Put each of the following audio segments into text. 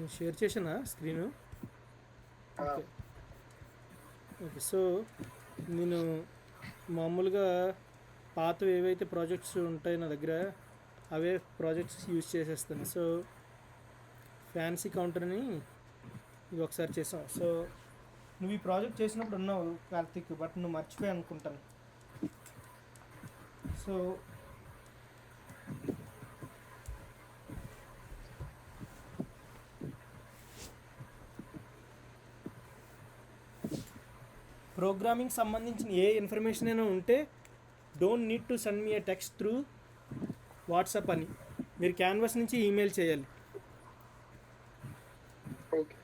నేను షేర్ చేశానా screen? Okay okay. So నేను మామూలుగా పాతవి ఏవైతే ప్రాజెక్ట్స్ ఉంటాయో నా దగ్గర అవే ప్రాజెక్ట్స్ యూజ్ చేసేస్తాను. సో ఫ్యాన్సీ కౌంటర్ని ఇది ఒకసారి చేసాం. సో నువ్వు ఈ ప్రాజెక్ట్ చేసినప్పుడు ఉన్నావు కార్తిక్, బట్ నువ్వు మర్చిపోయి అనుకుంటాను. సో ప్రోగ్రామింగ్ సంబంధించిన ఏ ఇన్ఫర్మేషన్ అయినా ఉంటే don't need to send me A text through WhatsApp అని, మీరు క్యాన్వాస్ నుంచి ఈమెయిల్ చేయాలి. Okay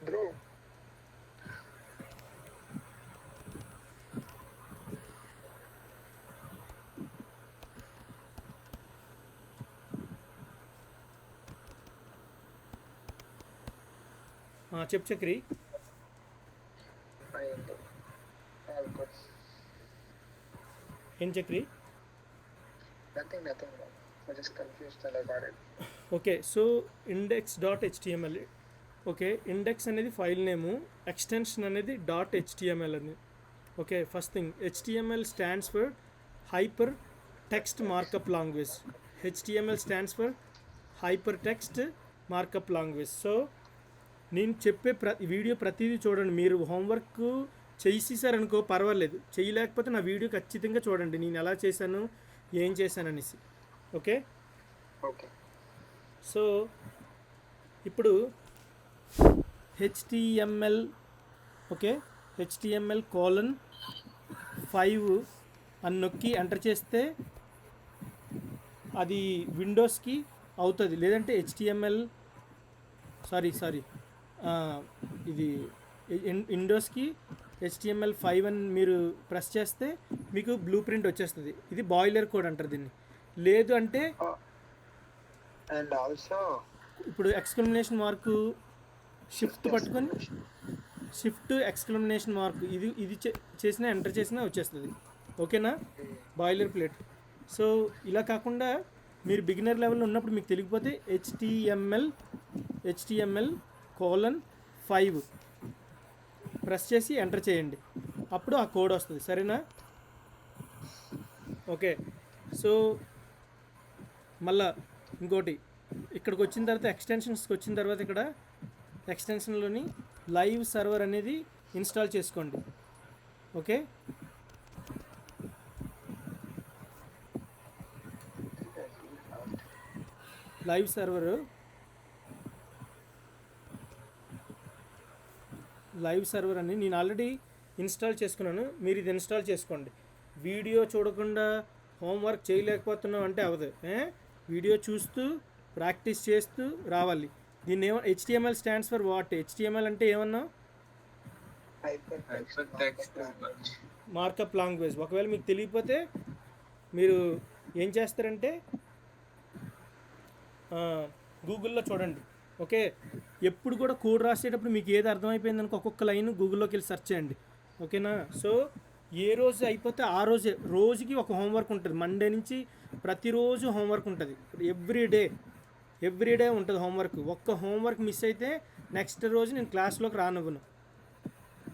bro. చెప్పు చక్రి. అయ్యింది ఆల్ గుడ్. ఏం Chakri? Nothing bro, I just confused about it. Okay, so index.html. Okay, index అనేది ఫైల్ నేము, ఎక్స్టెన్షన్ అనేది .html అని. Okay, first thing HTML stands for hyper text markup language. HTML stands for hyper text markup language. So నేను చెప్పే video ప్రతిదీ చూడండి. మీరు homework చేసేసారనుకో పర్వాలేదు, చేయలేకపోతే నా వీడియో ఖచ్చితంగా చూడండి, నేను ఎలా చేశాను ఏం చేశాను అనేసి. Okay okay. సో ఇప్పుడు HTML, ఓకే, HTML:5 అని నొక్కి ఎంటర్ చేస్తే అది విండోస్కి అవుతుంది, లేదంటే HTML ఇది విండోస్కి HTML:5 అని మీరు ప్రెస్ చేస్తే మీకు బ్లూ ప్రింట్ వచ్చేస్తుంది. ఇది బాయిలర్ కోడ్ అంటారు దీన్ని. లేదు అంటే అండ్ ఆల్సో ఇప్పుడు ఎక్స్క్లమేషన్ మార్కు షిఫ్ట్ పట్టుకొని ఎక్స్క్లమేషన్ మార్క్ ఇది చేసినా ఎంటర్ చేసినా వచ్చేస్తుంది. ఓకేనా, బాయిలర్ ప్లేట్. సో ఇలా కాకుండా మీరు బిగినర్ లెవెల్లో ఉన్నప్పుడు మీకు తెలియకపోతే HTML:5 ప్రెస్ చేసి ఎంటర్ చేయండి, అప్పుడు ఆ కోడ్ వస్తుంది. సరేనా? ఓకే. సో మళ్ళా ఇంకోటి, ఇక్కడికి వచ్చిన తర్వాత ఎక్స్టెన్షన్స్కి వచ్చిన తర్వాత ఇక్కడ ఎక్స్టెన్షన్లోని లైవ్ సర్వర్ అనేది ఇన్స్టాల్ చేసుకోండి. ఓకే, లైవ్ సర్వర్ అని నేను ఆల్రెడీ ఇన్స్టాల్ చేసుకున్నాను, మీరు ఇది ఇన్స్టాల్ చేసుకోండి. వీడియో చూడకుండా హోంవర్క్ చేయలేకపోతున్నాం అంటే అవ్వదు. వీడియో చూస్తూ ప్రాక్టీస్ చేస్తూ రావాలి. దీన్ని HTML stands for what? HTML అంటే ఏమన్నా మార్కప్ లాంగ్వేజ్. ఒకవేళ మీకు తెలియకపోతే మీరు ఏం చేస్తారంటే గూగుల్లో చూడండి. ఓకే, ఎప్పుడు కూడా కోడ్ రాసేటప్పుడు మీకు ఏది అర్థమైపోయింది అనుకో ఒక్కొక్క లైన్ గూగుల్లోకి వెళ్ళి సెర్చ్ చేయండి. ఓకేనా? సో ఏ రోజు అయిపోతే ఆ రోజే, రోజుకి ఒక హోంవర్క్ ఉంటుంది. మండే నుంచి ప్రతిరోజు హోంవర్క్ ఉంటుంది. ఎవ్రీడే ఉంటుంది హోంవర్క్. ఒక్క హోంవర్క్ మిస్ అయితే నెక్స్ట్ రోజు నేను క్లాస్లోకి రానివ్వను.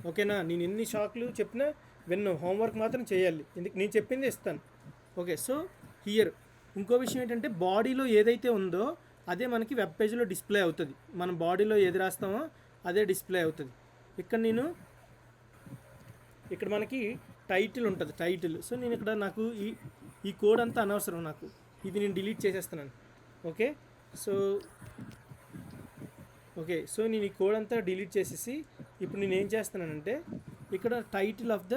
ఓకేనా? నేను ఎన్ని షాక్లు చెప్పినా విన్ను, హోంవర్క్ మాత్రం చేయాలి. ఎందుకు నేను చెప్పింది ఇస్తాను. ఓకే, సో హియర్ ఇంకో విషయం ఏంటంటే బాడీలో ఏదైతే ఉందో అదే మనకి వెబ్ పేజ్లో డిస్ప్లే అవుతుంది. మనం బాడీలో ఏది రాస్తామో అదే డిస్ప్లే అవుతుంది. ఇక్కడ మనకి టైటిల్ ఉంటుంది, టైటిల్. సో నేను ఇక్కడ నాకు ఈ కోడ్ అంతా అనవసరం, నాకు ఇది నేను డిలీట్ చేసేస్తున్నాను. ఓకే, సో నేను ఈ కోడ్ అంతా డిలీట్ చేసేసి ఇప్పుడు నేను ఏం చేస్తున్నానంటే ఇక్కడ title of the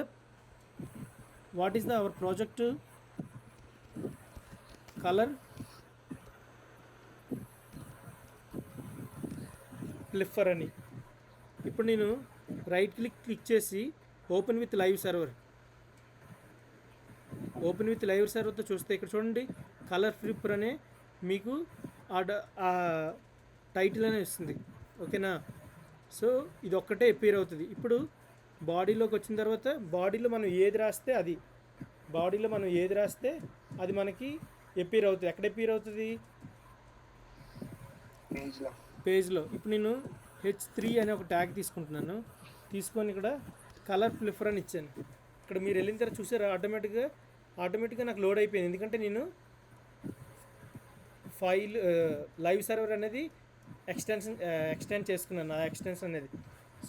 what is the our project colour flipper అని. ఇప్పుడు నేను రైట్ క్లిక్ చేసి ఓపెన్ విత్ లైవ్ సర్వర్తో చూస్తే ఇక్కడ చూడండి కలర్ ఫ్లిప్పర్ అనే మీకు ఆ టైటిల్ అనే వస్తుంది. ఓకేనా? సో ఇది ఒక్కటే అపీర్ అవుతుంది. ఇప్పుడు బాడీలోకి వచ్చిన తర్వాత బాడీలో మనం ఏది రాస్తే అది మనకి అపీర్ అవుతుంది. ఎక్కడ అపీర్ అవుతుంది? పేజ్లో ఇప్పుడు నేను H3 అనే ఒక ట్యాగ్ తీసుకుంటున్నాను. తీసుకొని ఇక్కడ కలర్ ప్రిఫర్ అని ఇచ్చాను. ఇక్కడ మీరు వెళ్ళిన తర్వాత చూసారా ఆటోమేటిక్గా నాకు లోడ్ అయిపోయింది. ఎందుకంటే నేను ఫైల్ లైవ్ సర్వర్ అనేది ఎక్స్టెండ్ చేసుకున్నాను ఆ ఎక్స్టెన్షన్ అనేది.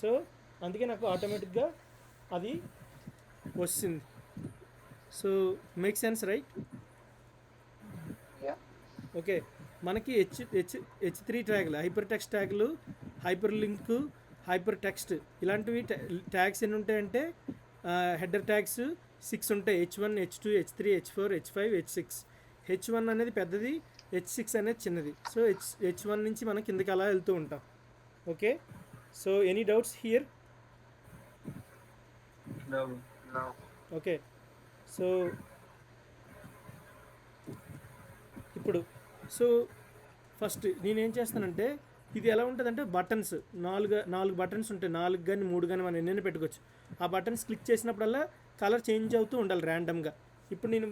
సో అందుకే నాకు ఆటోమేటిక్గా అది వస్తుంది. So make sense right? Yeah. Okay, మనకి H3 ట్యాగ్లు, హైపర్ టెక్స్ట్ ట్యాగ్లు, హైపర్ లింక్, హైపర్ టెక్స్ట్ ఇలాంటివి ట్యాగ్స్ ఎన్ని ఉంటాయంటే హెడర్ ట్యాగ్స్ 6 ఉంటాయి. H1, H2, H3, H4, H5, H6. H1 అనేది పెద్దది, H6 అనేది చిన్నది. సో H1 నుంచి మనం కిందకి అలా వెళ్తూ ఉంటాం. Okay, so any doubts here? No. Okay, so ఇప్పుడు ఫస్ట్ నేనేం చేస్తానంటే ఇది ఎలా ఉంటుందంటే బటన్స్ నాలుగు బటన్స్ ఉంటాయి. 4 కానీ 3 కానీ మనం ఎన్నైనా పెట్టుకోవచ్చు. ఆ బటన్స్ క్లిక్ చేసినప్పుడల్లా కలర్ చేంజ్ అవుతూ ఉండాలి ర్యాండమ్గా. ఇప్పుడు నేను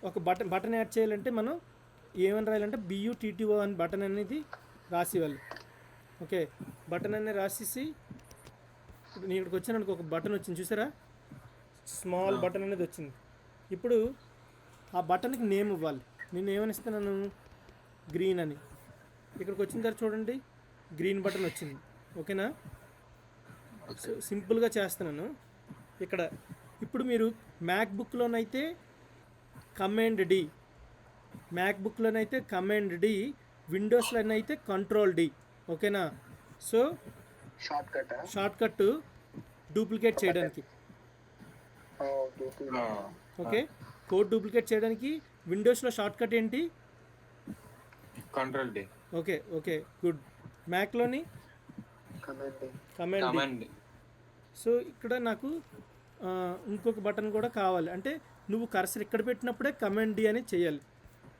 ఒక బటన్ యాడ్ చేయాలంటే మనం ఏమని రాయాలంటే BUTTO అని బటన్ అనేది రాసివ్వాలి. ఓకే, బటన్ అనేది రాసేసి ఇప్పుడు నేను ఇక్కడికి వచ్చాను, ఒక బటన్ వచ్చింది చూసారా, స్మాల్ బటన్ అనేది వచ్చింది. ఇప్పుడు ఆ బటన్కి నేమ్ ఇవ్వాలి. నేను ఏమని ఇస్తున్నాను, గ్రీన్ అని. ఇక్కడికి వచ్చిన తర్వాత చూడండి గ్రీన్ బటన్ వచ్చింది. ఓకేనా? సో సింపుల్గా చేస్తున్నాను ఇక్కడ. ఇప్పుడు మీరు మ్యాక్బుక్లోనైతే కమాండ్ D, మ్యాక్బుక్లోనైతే కమాండ్ D, విండోస్లోనైతే కంట్రోల్ D. ఓకేనా? సో షార్ట్ కట్ డూప్లికేట్ చేయడానికి. ఓకే, కోడ్ డూప్లికేట్ చేయడానికి విండోస్లో షార్ట్ కట్ ఏంటి? Control D. Okay good. మ్యాక్లోని కమాండ్ D. సో ఇక్కడ నాకు ఇంకొక బటన్ కూడా కావాలి. అంటే నువ్వు కర్సర్ ఇక్కడ పెట్టినప్పుడే కమాండ్ D అనేది చేయాలి.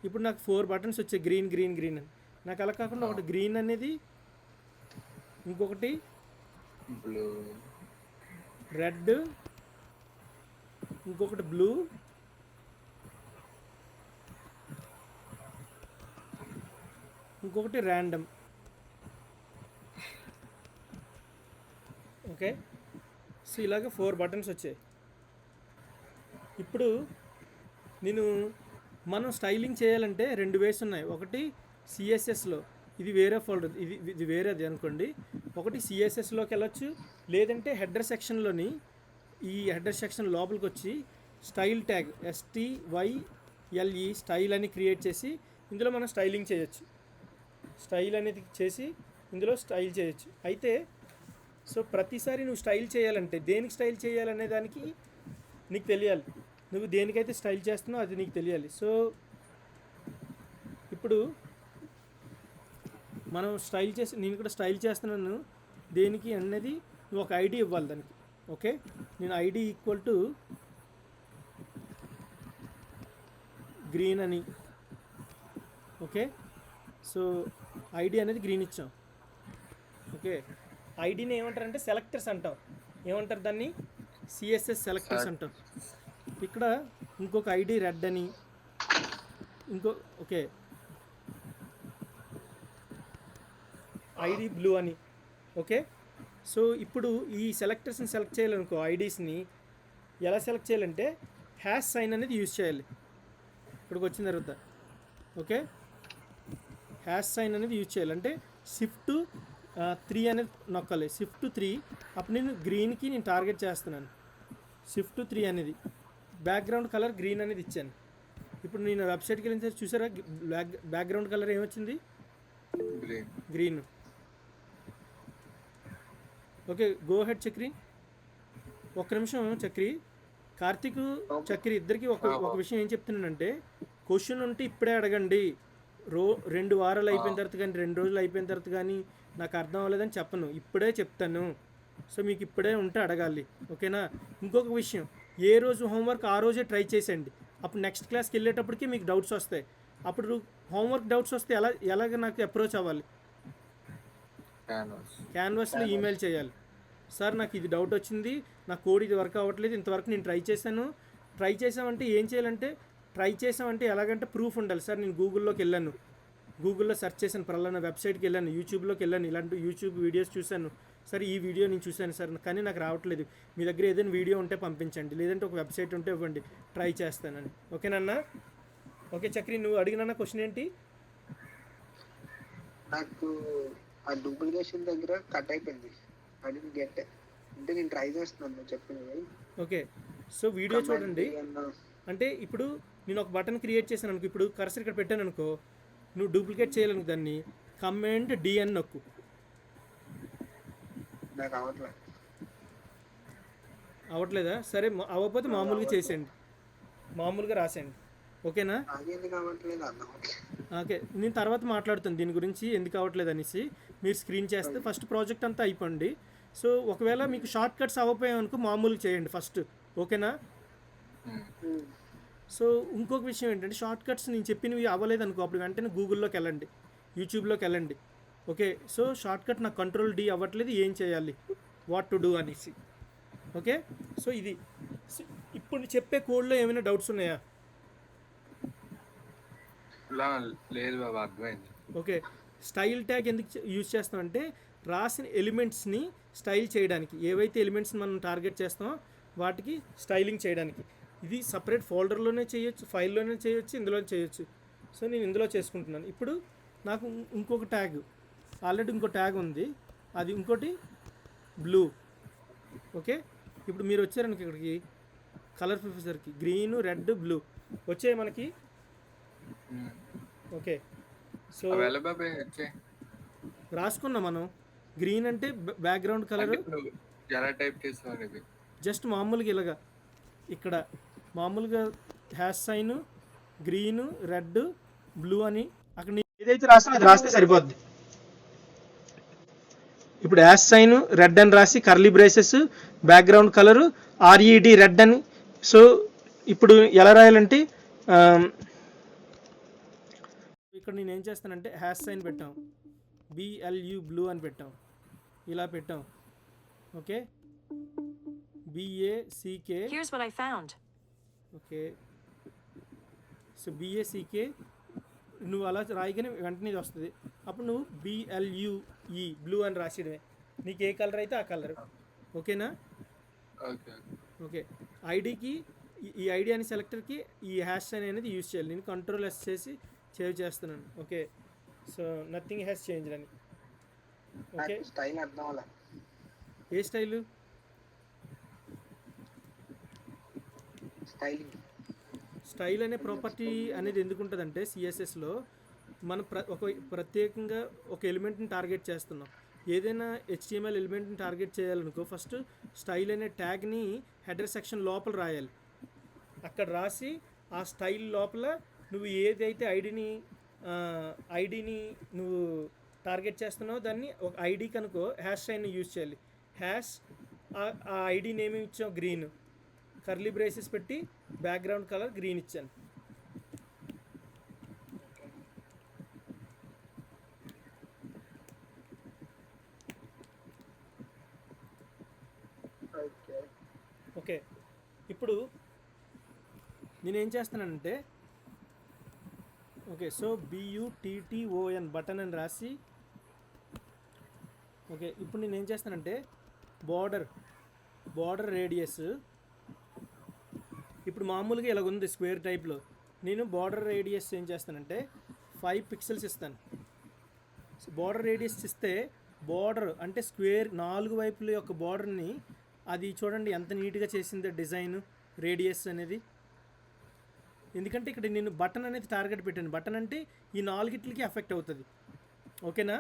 ఇప్పుడు నాకు 4 బటన్స్ వచ్చాయి, గ్రీన్ అని. నాకు అలా కాకుండా ఒకటి గ్రీన్ అనేది, ఇంకొకటి బ్లూ, రెడ్, ఇంకొకటి బ్లూ, ఇంకొకటి ర్యాండమ్. ఓకే, సో ఇలాగ 4 బటన్స్ వచ్చాయి. ఇప్పుడు మనం స్టైలింగ్ చేయాలంటే 2 వేస్ ఉన్నాయి. ఒకటి CSSలో, ఇది వేరే ఫోల్డర్, ఇది వేరేది అనుకోండి. ఒకటి CSSలోకి వెళ్ళొచ్చు, లేదంటే హెడర్ సెక్షన్లోని ఈ హెడర్ సెక్షన్ లోపలికి వచ్చి స్టైల్ ట్యాగ్ STYLE స్టైల్ అని క్రియేట్ చేసి ఇందులో మనం స్టైలింగ్ చేయొచ్చు. స్టైల్ అనేది చేసి ఇందులో స్టైల్ చేయొచ్చు. అయితే సో ప్రతిసారి నువ్వు స్టైల్ చేయాలంటే దేనికి స్టైల్ చేయాలనే దానికి నీకు తెలియాలి. నువ్వు దేనికైతే స్టైల్ చేస్తున్నావు అది నీకు తెలియాలి. సో ఇప్పుడు మనం నేను ఇక్కడ స్టైల్ చేస్తున్నాను దేనికి అనేది నువ్వు ఒక ఐడి ఇవ్వాలి దానికి. ఓకే, నేను ID = గ్రీన్ అని. ఓకే, సో ID అనేది గ్రీన్ ఇచ్చాం. ఓకే, ఐడిని ఏమంటారంటే సెలెక్టర్స్ అంటాం. ఏమంటారు దాన్ని? CSS సెలెక్టర్స్ అంటాం. ఇక్కడ ఇంకొక ID రెడ్ అని, ఓకే ID బ్లూ అని. ఓకే, సో ఇప్పుడు ఈ సెలెక్టర్స్ని సెలెక్ట్ చేయాలనుకో, ఐడీస్ని ఎలా సెలెక్ట్ చేయాలంటే హ్యాష్ సైన్ అనేది యూజ్ చేయాలి. ఇక్కడికి వచ్చిన తర్వాత ఓకే హ్యాష్ సైన్ అనేది యూజ్ చేయాలి. అంటే Shift 3 అనేది నొక్కాలి. Shift 3. అప్పుడు నేను గ్రీన్కి టార్గెట్ చేస్తున్నాను. Shift 3 అనేది బ్యాక్గ్రౌండ్ కలర్ గ్రీన్ అనేది ఇచ్చాను. ఇప్పుడు నేను వెబ్సైట్కి వెళ్ళిన తర్వాత చూసారా బ్యాక్గ్రౌండ్ కలర్ ఏమొచ్చింది? Green. Okay, go head Chakri. ఒక్క నిమిషం చక్రి, కార్తిక్ చక్రి ఇద్దరికి ఒక విషయం ఏం చెప్తున్నానంటే, క్వశ్చన్ ఉంటే ఇప్పుడే అడగండి. 2 వారాలు అయిపోయిన తర్వాత కానీ 2 రోజులు అయిపోయిన తర్వాత కానీ నాకు అర్థం అవ్వలేదని చెప్పను, ఇప్పుడే చెప్తాను. సో మీకు ఇప్పుడే ఉంటే అడగాలి. ఓకేనా? ఇంకొక విషయం, ఏ రోజు హోంవర్క్ ఆ రోజే ట్రై చేసేయండి. అప్పుడు నెక్స్ట్ క్లాస్కి వెళ్ళేటప్పటికి మీకు డౌట్స్ వస్తాయి. అప్పుడు హోంవర్క్ డౌట్స్ వస్తే ఎలాగ నాకు అప్రోచ్ అవ్వాలి? క్యాన్వాస్లో ఈమెయిల్ చేయాలి. సార్ నాకు ఇది డౌట్ వచ్చింది, నా కోడ్ ఇది వర్క్ అవ్వట్లేదు, ఇంతవరకు నేను ట్రై చేశాను. ట్రై చేసామంటే ఏం చేయాలంటే, ట్రై చేసామంటే ఎలాగంటే ప్రూఫ్ ఉండాలి. సార్ నేను గూగుల్లోకి వెళ్ళాను, గూగుల్లో సెర్చ్ చేశాను, పలానా వెబ్సైట్కి వెళ్ళాను, యూట్యూబ్లోకి వెళ్ళాను, ఇలాంటి యూట్యూబ్ వీడియోస్ చూశాను, సరే ఈ వీడియో నేను చూశాను సార్ కానీ నాకు రావట్లేదు, మీ దగ్గర ఏదైనా వీడియో ఉంటే పంపించండి, లేదంటే ఒక వెబ్సైట్ ఉంటే ఇవ్వండి, ట్రై చేస్తానని. ఓకేనన్నా? ఓకే చక్రి, నువ్వు అడిగిన క్వశ్చన్ ఏంటి? నాకు ఆ డూప్లికేషన్ దగ్గర కట్ అయిపోయింది. I don't get. అంటే నేను ట్రై చేస్తున్నాను నువ్వు చెప్పినవి. ఓకే, సో వీడియో చూడండి. అంటే ఇప్పుడు నేను ఒక బటన్ క్రియేట్ చేశాను అనుకో, ఇప్పుడు కర్సర్ ఇక్కడ పెట్టాను అనుకో, నువ్వు డూప్లికేట్ చేయాలనుకో దాన్ని కమాండ్ డి అని నొక్కు. నాకు అవ్వట్లేదు. అవ్వట్లేదా? సరే అవ్వకపోతే మామూలుగా చేసేయండి, మామూలుగా రాసేయండి. ఓకేనా? నాకెందుకు అవ్వట్లేదు అర్థం. ఓకే, నేను తర్వాత మాట్లాడుతాను దీని గురించి ఎందుకు అవ్వట్లేదు అనేసి. మీరు స్క్రీన్ చేస్తే ఫస్ట్ ప్రాజెక్ట్ అంతా అయిపోండి. సో ఒకవేళ మీకు షార్ట్ కట్స్ అవ్వకపోయామనుకో మామూలుగా చేయండి ఫస్ట్. ఓకేనా? సో ఇంకొక విషయం ఏంటంటే షార్ట్ కట్స్ నేను చెప్పినవి అవ్వలేదు అనుకో, అప్పుడు వెంటనే గూగుల్లోకి వెళ్ళండి, యూట్యూబ్లోకి వెళ్ళండి. ఓకే, సో షార్ట్ కట్ నాకు కంట్రోల్ డి అవ్వట్లేదు, ఏం చేయాలి, వాట్ టు డూ అనేసి. ఓకే, సో ఇది ఇప్పుడు చెప్పే కోడ్లో ఏమైనా డౌట్స్ ఉన్నాయా? లేదు బాబా, అర్థమైంది. ఓకే, స్టైల్ ట్యాగ్ ఎందుకు యూజ్ చేస్తామంటే రాసిన ఎలిమెంట్స్ని స్టైల్ చేయడానికి, ఏవైతే ఎలిమెంట్స్ని మనం టార్గెట్ చేస్తామో వాటికి స్టైలింగ్ చేయడానికి. ఇది సపరేట్ ఫోల్డర్లోనే చేయొచ్చు, ఫైల్లోనే చేయొచ్చు, ఇందులో చేయొచ్చు. సో నేను ఇందులో చేసుకుంటున్నాను. ఇప్పుడు నాకు ఇంకొక ట్యాగ్, ఆల్రెడీ ఇంకో ట్యాగ్ ఉంది, అది ఇంకోటి బ్లూ. ఓకే, ఇప్పుడు మీరు వచ్చారనుకో ఇక్కడికి కలర్ ప్రొఫెసర్కి, గ్రీన్, రెడ్, బ్లూ వచ్చాయి మనకి. ఓకే, సో రాసుకున్నాం మనం. గ్రీన్ అంటే బ్యాక్గ్రౌండ్ కలర్, ఎలా టైప్ చేస్తావు? జస్ట్ మామూలుగా ఇలాగా ఇక్కడ మామూలుగా hash sign green, red, blue అని అక్కడ ఏదైతే రాసినా అది రాస్తే సరిపోద్ది. ఇప్పుడు హ్యాష్ సైన్ రెడ్ అని రాసి curly braces background colour RED red అని. సో ఇప్పుడు ఎలా రాయాలంటే ఇక్కడ నేను ఏం చేస్తానంటే హ్యాష్ సైన్ పెట్టాం, బిఎల్యు బ్లూ అని పెట్టాం, ఇలా పెట్టాం. Okay, BACK. Here's what I found. Okay, so BACK నువ్వు అలా రాయగానే వెంటనే ఇది వస్తుంది. అప్పుడు నువ్వు బిఎల్యుఈ బ్లూ అని రాసేయడమే, నీకు ఏ కలర్ అయితే ఆ కలర్. ఓకేనా? ఓకే, ఐడికి ఈ ఐడి అని సెలెక్టర్కి ఈ హ్యాష్ సైన్ అనేది యూజ్ చేయాలి. నేను కంట్రోల్ ఎస్ చేసి సేవ్ చేస్తున్నాను. Okay, so nothing has change అని. ఓకే, స్టైల్ అర్థం అవ్వలే. ఏ స్టైలు? స్టైల్ అనే ప్రాపర్టీ అనేది ఎందుకు ఉంటుందంటే సిఎస్ఎస్లో మనం ఒక ప్రత్యేకంగా ఒక ఎలిమెంట్ని టార్గెట్ చేస్తున్నాం. ఏదైనా హెచ్టిఎంఎల్ ఎలిమెంట్ని టార్గెట్ చేయాలనుకో ఫస్ట్ స్టైల్ అనే ట్యాగ్ని హెడర్ సెక్షన్ లోపల రాయాలి. అక్కడ రాసి ఆ స్టైల్ లోపల నువ్వు ఏదైతే ఐడిని నువ్వు టార్గెట్ చేస్తున్నావో దాన్ని ఒక ఐడికి అనుకో హ్యాష్ సైన్ని యూజ్ చేయాలి. హ్యాష్ ఆ ఐడి నేమ్ ఇచ్చాం గ్రీన్, కర్లీ బ్రేసెస్ పెట్టి బ్యాక్గ్రౌండ్ కలర్ గ్రీన్ ఇచ్చాను. ఓకే, ఇప్పుడు నేనేం చేస్తానంటే ఓకే, సో BUTTON బటన్ అని రాసి ఓకే, ఇప్పుడు నేను ఏం చేస్తానంటే బార్డర్ రేడియస్ ఇప్పుడు మామూలుగా ఇలాగ ఉంది స్క్వేర్ టైప్లో. నేను బార్డర్ రేడియస్ ఏం చేస్తానంటే 5 పిక్సెల్స్ ఇస్తాను. బార్డర్ రేడియస్ ఇస్తే బార్డర్ అంటే స్క్వేర్ 4 వైపుల యొక్క బార్డర్ని అది చూడండి ఎంత నీట్గా చేసిందో డిజైన్ రేడియస్ అనేది. ఎందుకంటే ఇక్కడ నేను బటన్ అనేది టార్గెట్ పెట్టాను. బటన్ అంటే ఈ 4గిట్లకి ఎఫెక్ట్ అవుతుంది. ఓకేనా?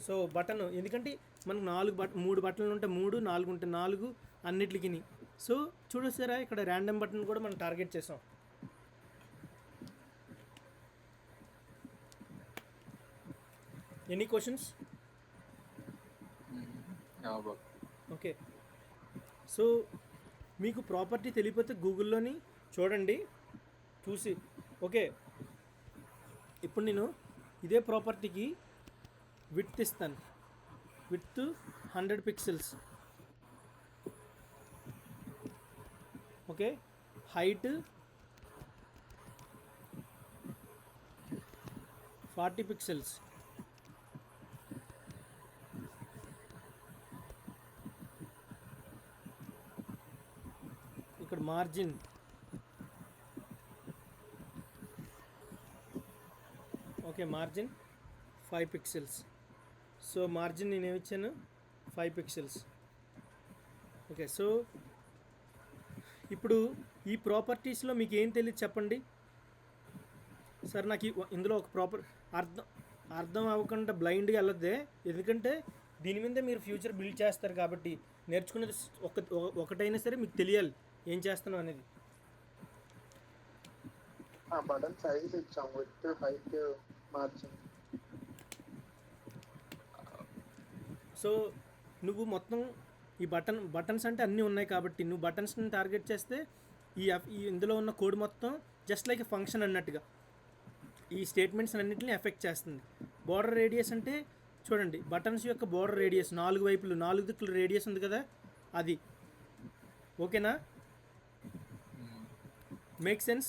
సో బటన్ ఎందుకంటే మనకు 3 బటన్లు ఉంటే 3, 4 ఉంటే 4 అన్నిటికి. సో చూడొస్తారా ఇక్కడ ర్యాండమ్ బటన్ కూడా మనం టార్గెట్ చేసాం. Any questions? ఓకే, సో మీకు ప్రాపర్టీ తెలియకపోతే గూగుల్లోని చూడండి చూసి. ఓకే, ఇప్పుడు నేను ఇదే ప్రాపర్టీకి విడ్త్ ఇస్తాను, width 100 pixels. Okay, height 40 pixels. ఇక్కడ margin okay, margin 5 pixels. So margin నేను ఏమిచ్చాను 5 పిక్సెల్స్. ఓకే, సో ఇప్పుడు ఈ ప్రాపర్టీస్లో మీకు ఏం తెలియదు చెప్పండి సార్. నాకు ఇందులో ఒక అర్థం అవ్వకుండా బ్లైండ్గా వెళ్ళొద్దే, ఎందుకంటే దీని మీద మీరు ఫ్యూచర్ బిల్డ్ చేస్తారు కాబట్టి నేర్చుకునేది ఒకటైనా సరే మీకు తెలియాలి ఏం చేస్తున్నాం అనేది. ఆ బటన్ సైజ్ ఇచ్చాం విత్ హైట్ మార్జిన్. సో నువ్వు మొత్తం ఈ బటన్స్ అంటే అన్నీ ఉన్నాయి కాబట్టి నువ్వు బటన్స్ని టార్గెట్ చేస్తే ఈ ఇందులో ఉన్న కోడ్ మొత్తం జస్ట్ లైక్ ఫంక్షన్ అన్నట్టుగా ఈ స్టేట్మెంట్స్ అన్నింటినీ ఎఫెక్ట్ చేస్తుంది. బోర్డర్ రేడియస్ అంటే చూడండి, బటన్స్ యొక్క బోర్డర్ రేడియస్ 4 వైపులు 4 దిక్కులు రేడియస్ ఉంది కదా, అది ఓకేనా? Make sense?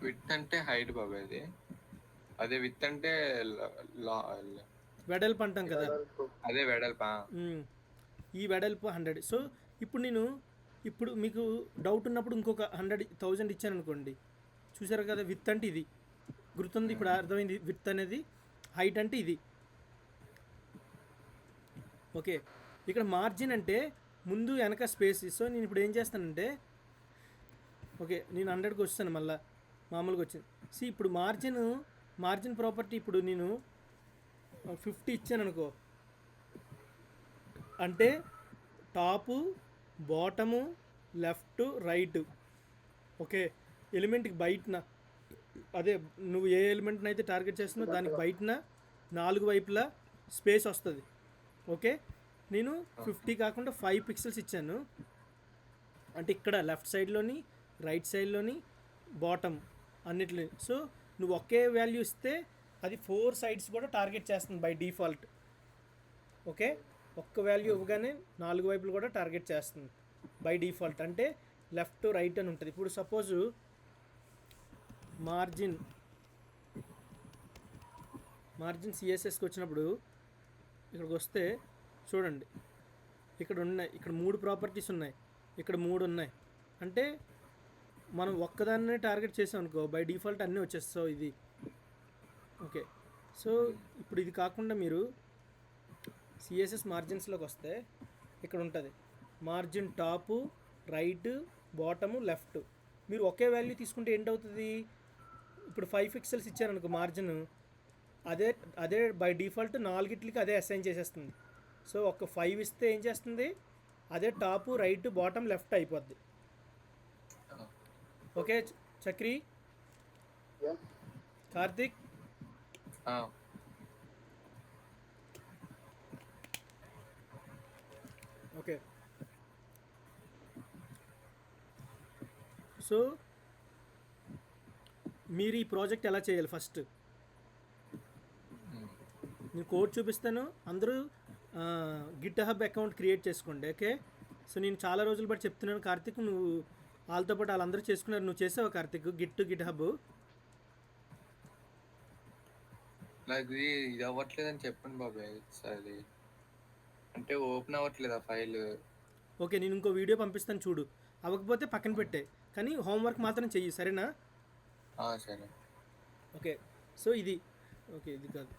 విత్ అంటే హైట్ బాబా ఇది, అదే విత్ అంటే వెడల్పు అంటాం కదా, అదే వెడల్పా. ఈ వెడల్పు 100. సో ఇప్పుడు మీకు డౌట్ ఉన్నప్పుడు ఇంకొక 100,000 ఇచ్చాను అనుకోండి, చూసారు కదా, విత్ అంటే ఇది గుర్తుంది, ఇప్పుడు అర్థమైంది. విత్ అనేది హైట్ అంటే ఇది. ఓకే, ఇక్కడ మార్జిన్ అంటే ముందు వెనక స్పేస్. సో నేను ఇప్పుడు ఏం చేస్తానంటే ఓకే, నేను 100కి వస్తాను, మళ్ళీ మామూలుగా వచ్చింది. సి ఇప్పుడు మార్జిన్ ప్రాపర్టీ ఇప్పుడు నేను 50 ఇచ్చాను అనుకో, అంటే top bottom left right. Okay, ఎలిమెంట్కి బయటన, అదే నువ్వు ఏ ఎలిమెంట్ని అయితే టార్గెట్ చేస్తున్నావు దానికి బయటన 4 వైపులా స్పేస్ వస్తుంది. ఓకే, నేను 50 కాకుండా 5 పిక్సెల్స్ ఇచ్చాను, అంటే ఇక్కడ లెఫ్ట్ సైడ్లోని రైట్ సైడ్లోని బాటమ్ అన్నిటిని. సో నువ్వు ఒకే వాల్యూ ఇస్తే అది 4 సైడ్స్ కూడా టార్గెట్ చేస్తుంది బై డిఫాల్ట్. ఓకే, ఒక్క వాల్యూ ఇవ్వగానే 4 వైపులు కూడా టార్గెట్ చేస్తుంది బై డిఫాల్ట్, అంటే లెఫ్ట్ రైట్ అని ఉంటుంది. ఇప్పుడు సపోజు మార్జిన్ సిఎస్ఎస్కి వచ్చినప్పుడు ఇక్కడికి వస్తే చూడండి, ఇక్కడ 3 ప్రాపర్టీస్ ఉన్నాయి, ఇక్కడ 3 ఉన్నాయి. అంటే మనం ఒక్కదాన్నే టార్గెట్ చేసాం అనుకో బై డిఫాల్ట్ అన్నీ వచ్చేస్తావు ఇది. ఓకే, సో ఇప్పుడు ఇది కాకుండా మీరు సిఎస్ఎస్ మార్జిన్స్లోకి వస్తే ఇక్కడ ఉంటుంది margin top right bottom left. మీరు ఒకే వాల్యూ తీసుకుంటే ఏంటవుతుంది, ఇప్పుడు 5 పిక్సెల్స్ ఇచ్చారనుకో మార్జిన్, అదే బై డిఫాల్ట్ 4గిట్లకి అదే అసైన్ చేసేస్తుంది. సో ఒక 5 ఇస్తే ఏం చేస్తుంది, అదే టాపు రైట్ బాటమ్ లెఫ్ట్ అయిపోద్ది. Okay Chakri, Karthik, okay. So మీరు ఈ ప్రాజెక్ట్ ఎలా చేయాలి, ఫస్ట్ నేను కోడ్ చూపిస్తాను, అందరూ గిట్ హబ్ అకౌంట్ క్రియేట్ చేసుకోండి. ఓకే, సో నేను చాలా రోజులు బట్టి చెప్తున్నాను కార్తిక్, నువ్వు వాళ్ళతో పాటు వాళ్ళందరూ చేసుకున్నారు, నువ్వు చేసావా కార్తిక్ గిట్ హబ్? నాకు ఇది అవ్వట్లేదని చెప్పండి బాబాయ్, అది అంటే ఓపెన్ అవ్వట్లేదు ఆ ఫైల్. ఓకే, నేను ఇంకో వీడియో పంపిస్తాను చూడు, అవ్వకపోతే పక్కన పెట్టే, కానీ హోంవర్క్ మాత్రం చెయ్యి, సరేనా? సరే. ఓకే, సో ఇది ఓకే, ఇది కాదు.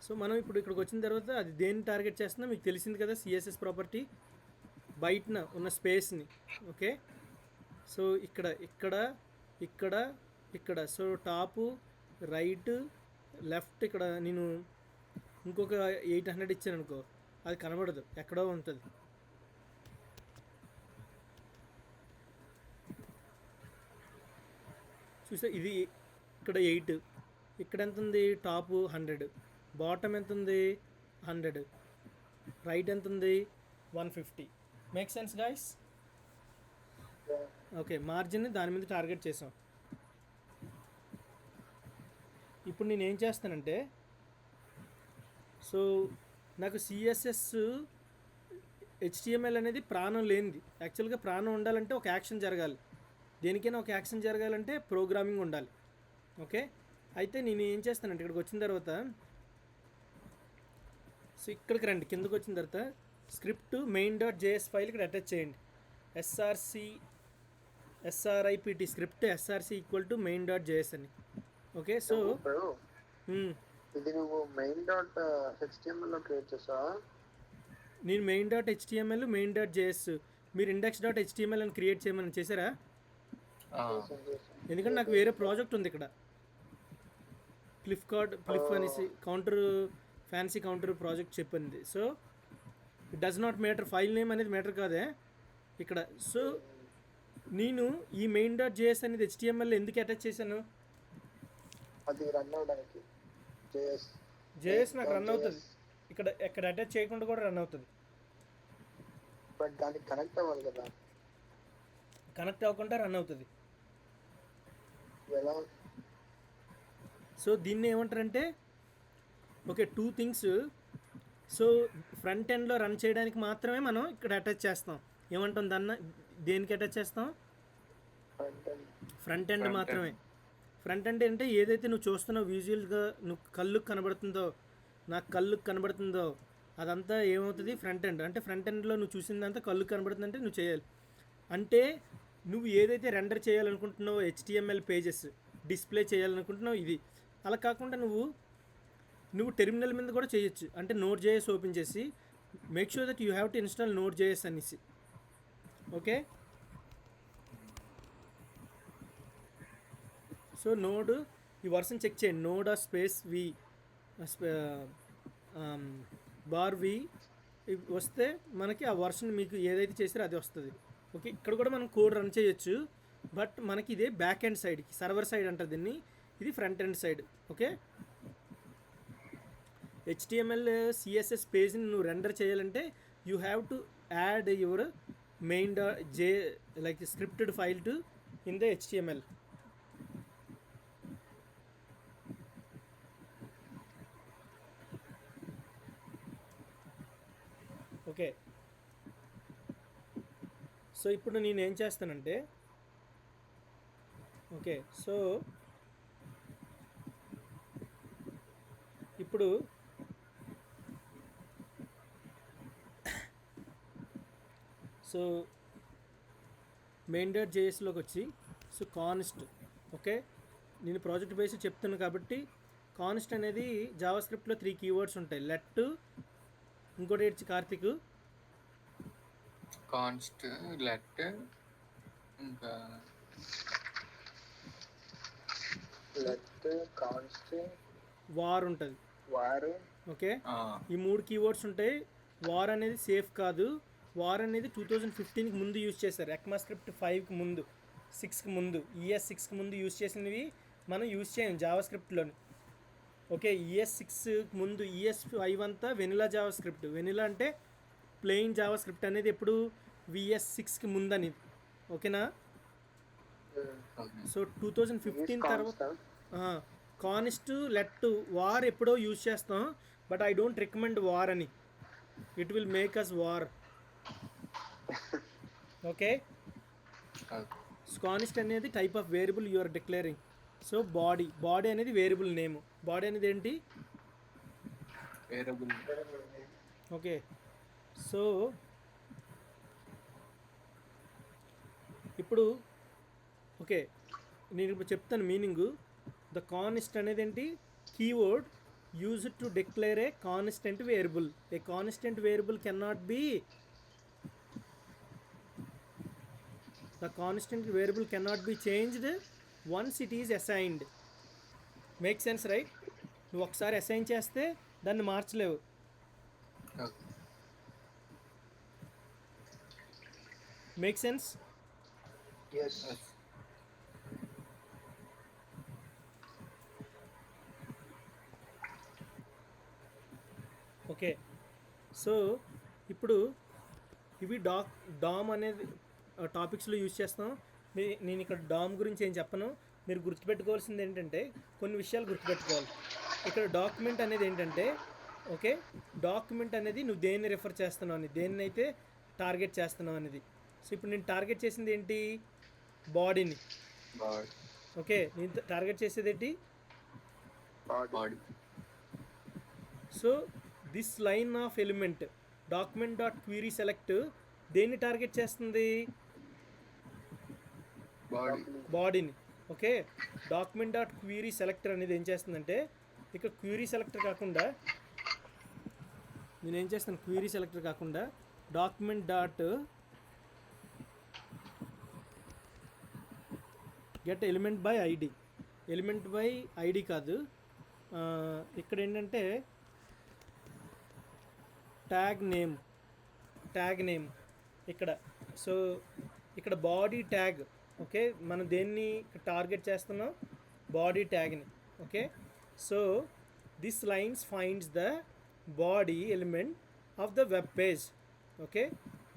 సో మనం ఇప్పుడు ఇక్కడికి వచ్చిన తర్వాత అది దేన్ని టార్గెట్ చేస్తున్నా మీకు తెలిసింది కదా, సిఎస్ఎస్ ప్రాపర్టీ బయటన ఉన్న స్పేస్ని. ఓకే, సో ఇక్కడ సో టాపు రైట్ లెఫ్ట్, ఇక్కడ నేను ఇంకొక 800 ఇచ్చాను అనుకో, అది కనబడదు, ఎక్కడో ఉంటుంది. చూసా, ఇది ఇక్కడ 8, ఇక్కడ ఎంత ఉంది, టాపు 100, బాటమ్ ఎంత ఉంది 100, రైట్ ఎంత ఉంది 150. Make sense guys? ఓకే, మార్జిన్ని దాని మీద టార్గెట్ చేసాం. ఇప్పుడు నేను ఏం చేస్తానంటే, సో నాకు సిఎస్ఎస్ హెచ్టిఎంఎల్ అనేది ప్రాణం లేనిది. యాక్చువల్గా ప్రాణం ఉండాలంటే ఒక యాక్షన్ జరగాలి, దేనికైనా ఒక యాక్షన్ జరగాలంటే ప్రోగ్రామింగ్ ఉండాలి. ఓకే, అయితే నేను ఏం చేస్తానంటే ఇక్కడికి వచ్చిన తర్వాత సో ఇక్కడికి రండి, కిందకి వచ్చిన తర్వాత script main dot JS file ఇక్కడ అటాచ్ చేయండి. SRIPT script SRC equal to main dot JS అని. ఓకే, సో ఇప్పుడు ఇది నువ్వు మెయిన్ డాట్ హెచ్టిఎంఎల్ లో క్రియేట్ చేసావా? నేను main dot HTML main dot JS, మీరు ఇండెక్స్ డాట్ హెచ్టిఎంఎల్ అని క్రియేట్ చేయమని చేశారా? ఎందుకంటే నాకు వేరే ప్రాజెక్ట్ ఉంది ఇక్కడ, క్లిఫ్ అనేసి కౌంటర్ ఫ్యాన్సీ కౌంటర్ ప్రాజెక్ట్ చెప్పింది. So it does not matter, file name అనేది మ్యాటర్ కాదే ఇక్కడ. సో నేను ఈ మెయిన్ డాట్ జేఎస్ అనేది హెచ్టిఎంఎల్ ఎందుకు అటాచ్ చేశాను? అది రన్ అవడానికి జేఎస్ నాకు రన్ అవుతుంది ఇక్కడ, ఎక్కడ అటాచ్ చేయకుండా కూడా రన్ అవుతుంది. బట్ దానికి కనెక్ట్ అవ్వాలి కదా. కనెక్ట్ అవ్వకుండా రన్ అవుతుంది. ఎలా? సో దీన్ని ఏమంటారంటే ఓకే 2 థింగ్స్. సో ఫ్రంట్ ఎండ్లో రన్ చేయడానికి మాత్రమే మనం ఇక్కడ అటాచ్ చేస్తాం. ఏమంటాం దాన్ని, దేనికి అటాచ్ చేస్తాం? ఫ్రంట్ ఎండ్ మాత్రమే. ఫ్రంట్ ఎండ్ అంటే ఏదైతే నువ్వు చూస్తున్నావు విజువల్గా, నువ్వు కళ్ళుకు కనబడుతుందో, నాకు కళ్ళుకు కనబడుతుందో అదంతా ఏమవుతుంది? Front end. అంటే ఫ్రంట్ ఎండ్లో నువ్వు చూసిందంతా కళ్ళుకు కనబడుతుందంటే నువ్వు చేయాలి. అంటే నువ్వు ఏదైతే రెండర్ చేయాలనుకుంటున్నావో హెచ్టిఎంఎల్ పేజెస్ డిస్ప్లే చేయాలనుకుంటున్నావు ఇది. అలా కాకుండా నువ్వు టెర్మినల్ మీద కూడా చేయొచ్చు. అంటే నోడ్ జేఎస్ ఓపెన్ చేసి make sure that you have to install node JS అనేసి. ఓకే, సో నోడ్ ఈ వర్షన్ చెక్ చేయండి. నోడ్ స్పేస్ వి బార్ వి వస్తే మనకి ఆ వర్షన్ మీకు ఏదైతే చేసారో అది వస్తుంది. ఓకే, ఇక్కడ కూడా మనం కోడ్ రన్ చేయొచ్చు, బట్ మనకి ఇదే బ్యాక్ ఎండ్ సైడ్కి, సర్వర్ సైడ్ అంటారు దీన్ని, ఇది front end side. Okay, HTML CSS పేజ్ని నువ్వు రెండర్ చేయాలంటే you have to add your main J like scripted file to in the HTML. Okay, so ఇప్పుడు నేను ఏం చేస్తానంటే ఓకే, సో ఇప్పుడు సో మెయిన్ డాట్ జేఎస్లోకి వచ్చి సో కాన్స్ట్. ఓకే, నేను ప్రాజెక్ట్ బేస్ చెప్తున్నాను కాబట్టి కాన్స్ట్ అనేది జావా స్క్రిప్ట్లో 3 కీవర్డ్స్ ఉంటాయి. లెట్, ఇంకోటి ఏడ్చి కార్తిక్, కాన్స్ట్, లెట్, ఇంకా వార్ ఉంటుంది. ఓకే, ఈ 3 కీవర్డ్స్ ఉంటాయి. వార్ అనేది సేఫ్ కాదు. వార్ అనేది 2015కి ముందు యూజ్ చేశారు. ఎక్మాస్క్రిప్ట్ 5కి ముందు, 6కి ముందు, ES 6కి ముందు యూజ్ చేసినవి మనం యూజ్ చేయం జావా స్క్రిప్ట్లోని. ఓకే, ES 6 ముందు, ES 5 అంతా వెనిలా జావా స్క్రిప్ట్. వెనిలా అంటే ప్లెయిన్ జావా స్క్రిప్ట్ అనేది ఎప్పుడు VS 6కి ముందు అనేది. ఓకేనా? సో 2015 తర్వాత కాన్స్ట్, లెట్, వార్ ఎప్పుడో యూజ్ చేస్తాం, but I don't recommend var అని. It will make us war. Okay, const అనేది type of variable you are declaring. So body అనేది వేరియబుల్ నేమ్. బాడీ అనేది ఏంటి? వేరియబుల్. ఓకే, సో ఇప్పుడు okay నేను ఇప్పుడు చెప్తాను మీనింగు. ద కాన్స్ట్ అనేది ఏంటి? Keyword used to declare a constant variable. A constant variable cannot be the constant variable cannot be changed once it is assigned. Make sense, right? నువ్వు ఒకసారి assign చేస్తే దాన్ని మార్చలేవు. Make sense? yes. Okay, so ఇప్పుడు ఇవి dam అనేది టాపిక్స్లో use చేస్తాం. నేను ఇక్కడ డామ్ గురించి ఏం చెప్పను. మీరు గుర్తుపెట్టుకోవాల్సింది ఏంటంటే కొన్ని విషయాలు గుర్తుపెట్టుకోవాలి. ఇక్కడ డాక్యుమెంట్ అనేది ఏంటంటే ఓకే, డాక్యుమెంట్ అనేది నువ్వు దేన్ని రిఫర్ చేస్తున్నావు అని, దేన్నైతే టార్గెట్ చేస్తున్నావు అనేది. సో ఇప్పుడు నేను టార్గెట్ చేసింది ఏంటి? బాడీని. ఓకే, నేను టార్గెట్ చేసేది ఏంటి? Body so this line of element document dot query select దేన్ని టార్గెట్ చేస్తుంది? బాడీ బాడీని. Okay, document dot query selector అనేది ఏం చేస్తుందంటే ఇక్కడ క్వీరీ సెలెక్టర్ కాకుండా నేను ఏం చేస్తాను, క్వీరీ సెలెక్టర్ కాకుండా document dot get element by ID, element by ID కాదు, ఇక్కడ ఏంటంటే ట్యాగ్ నేమ్ ఇక్కడ. సో ఇక్కడ బాడీ ట్యాగ్. ఓకే, మనం దేన్ని టార్గెట్ చేస్తున్నాం? బాడీ ట్యాగ్ని. Okay, so this lines finds the body element of the web page. Okay,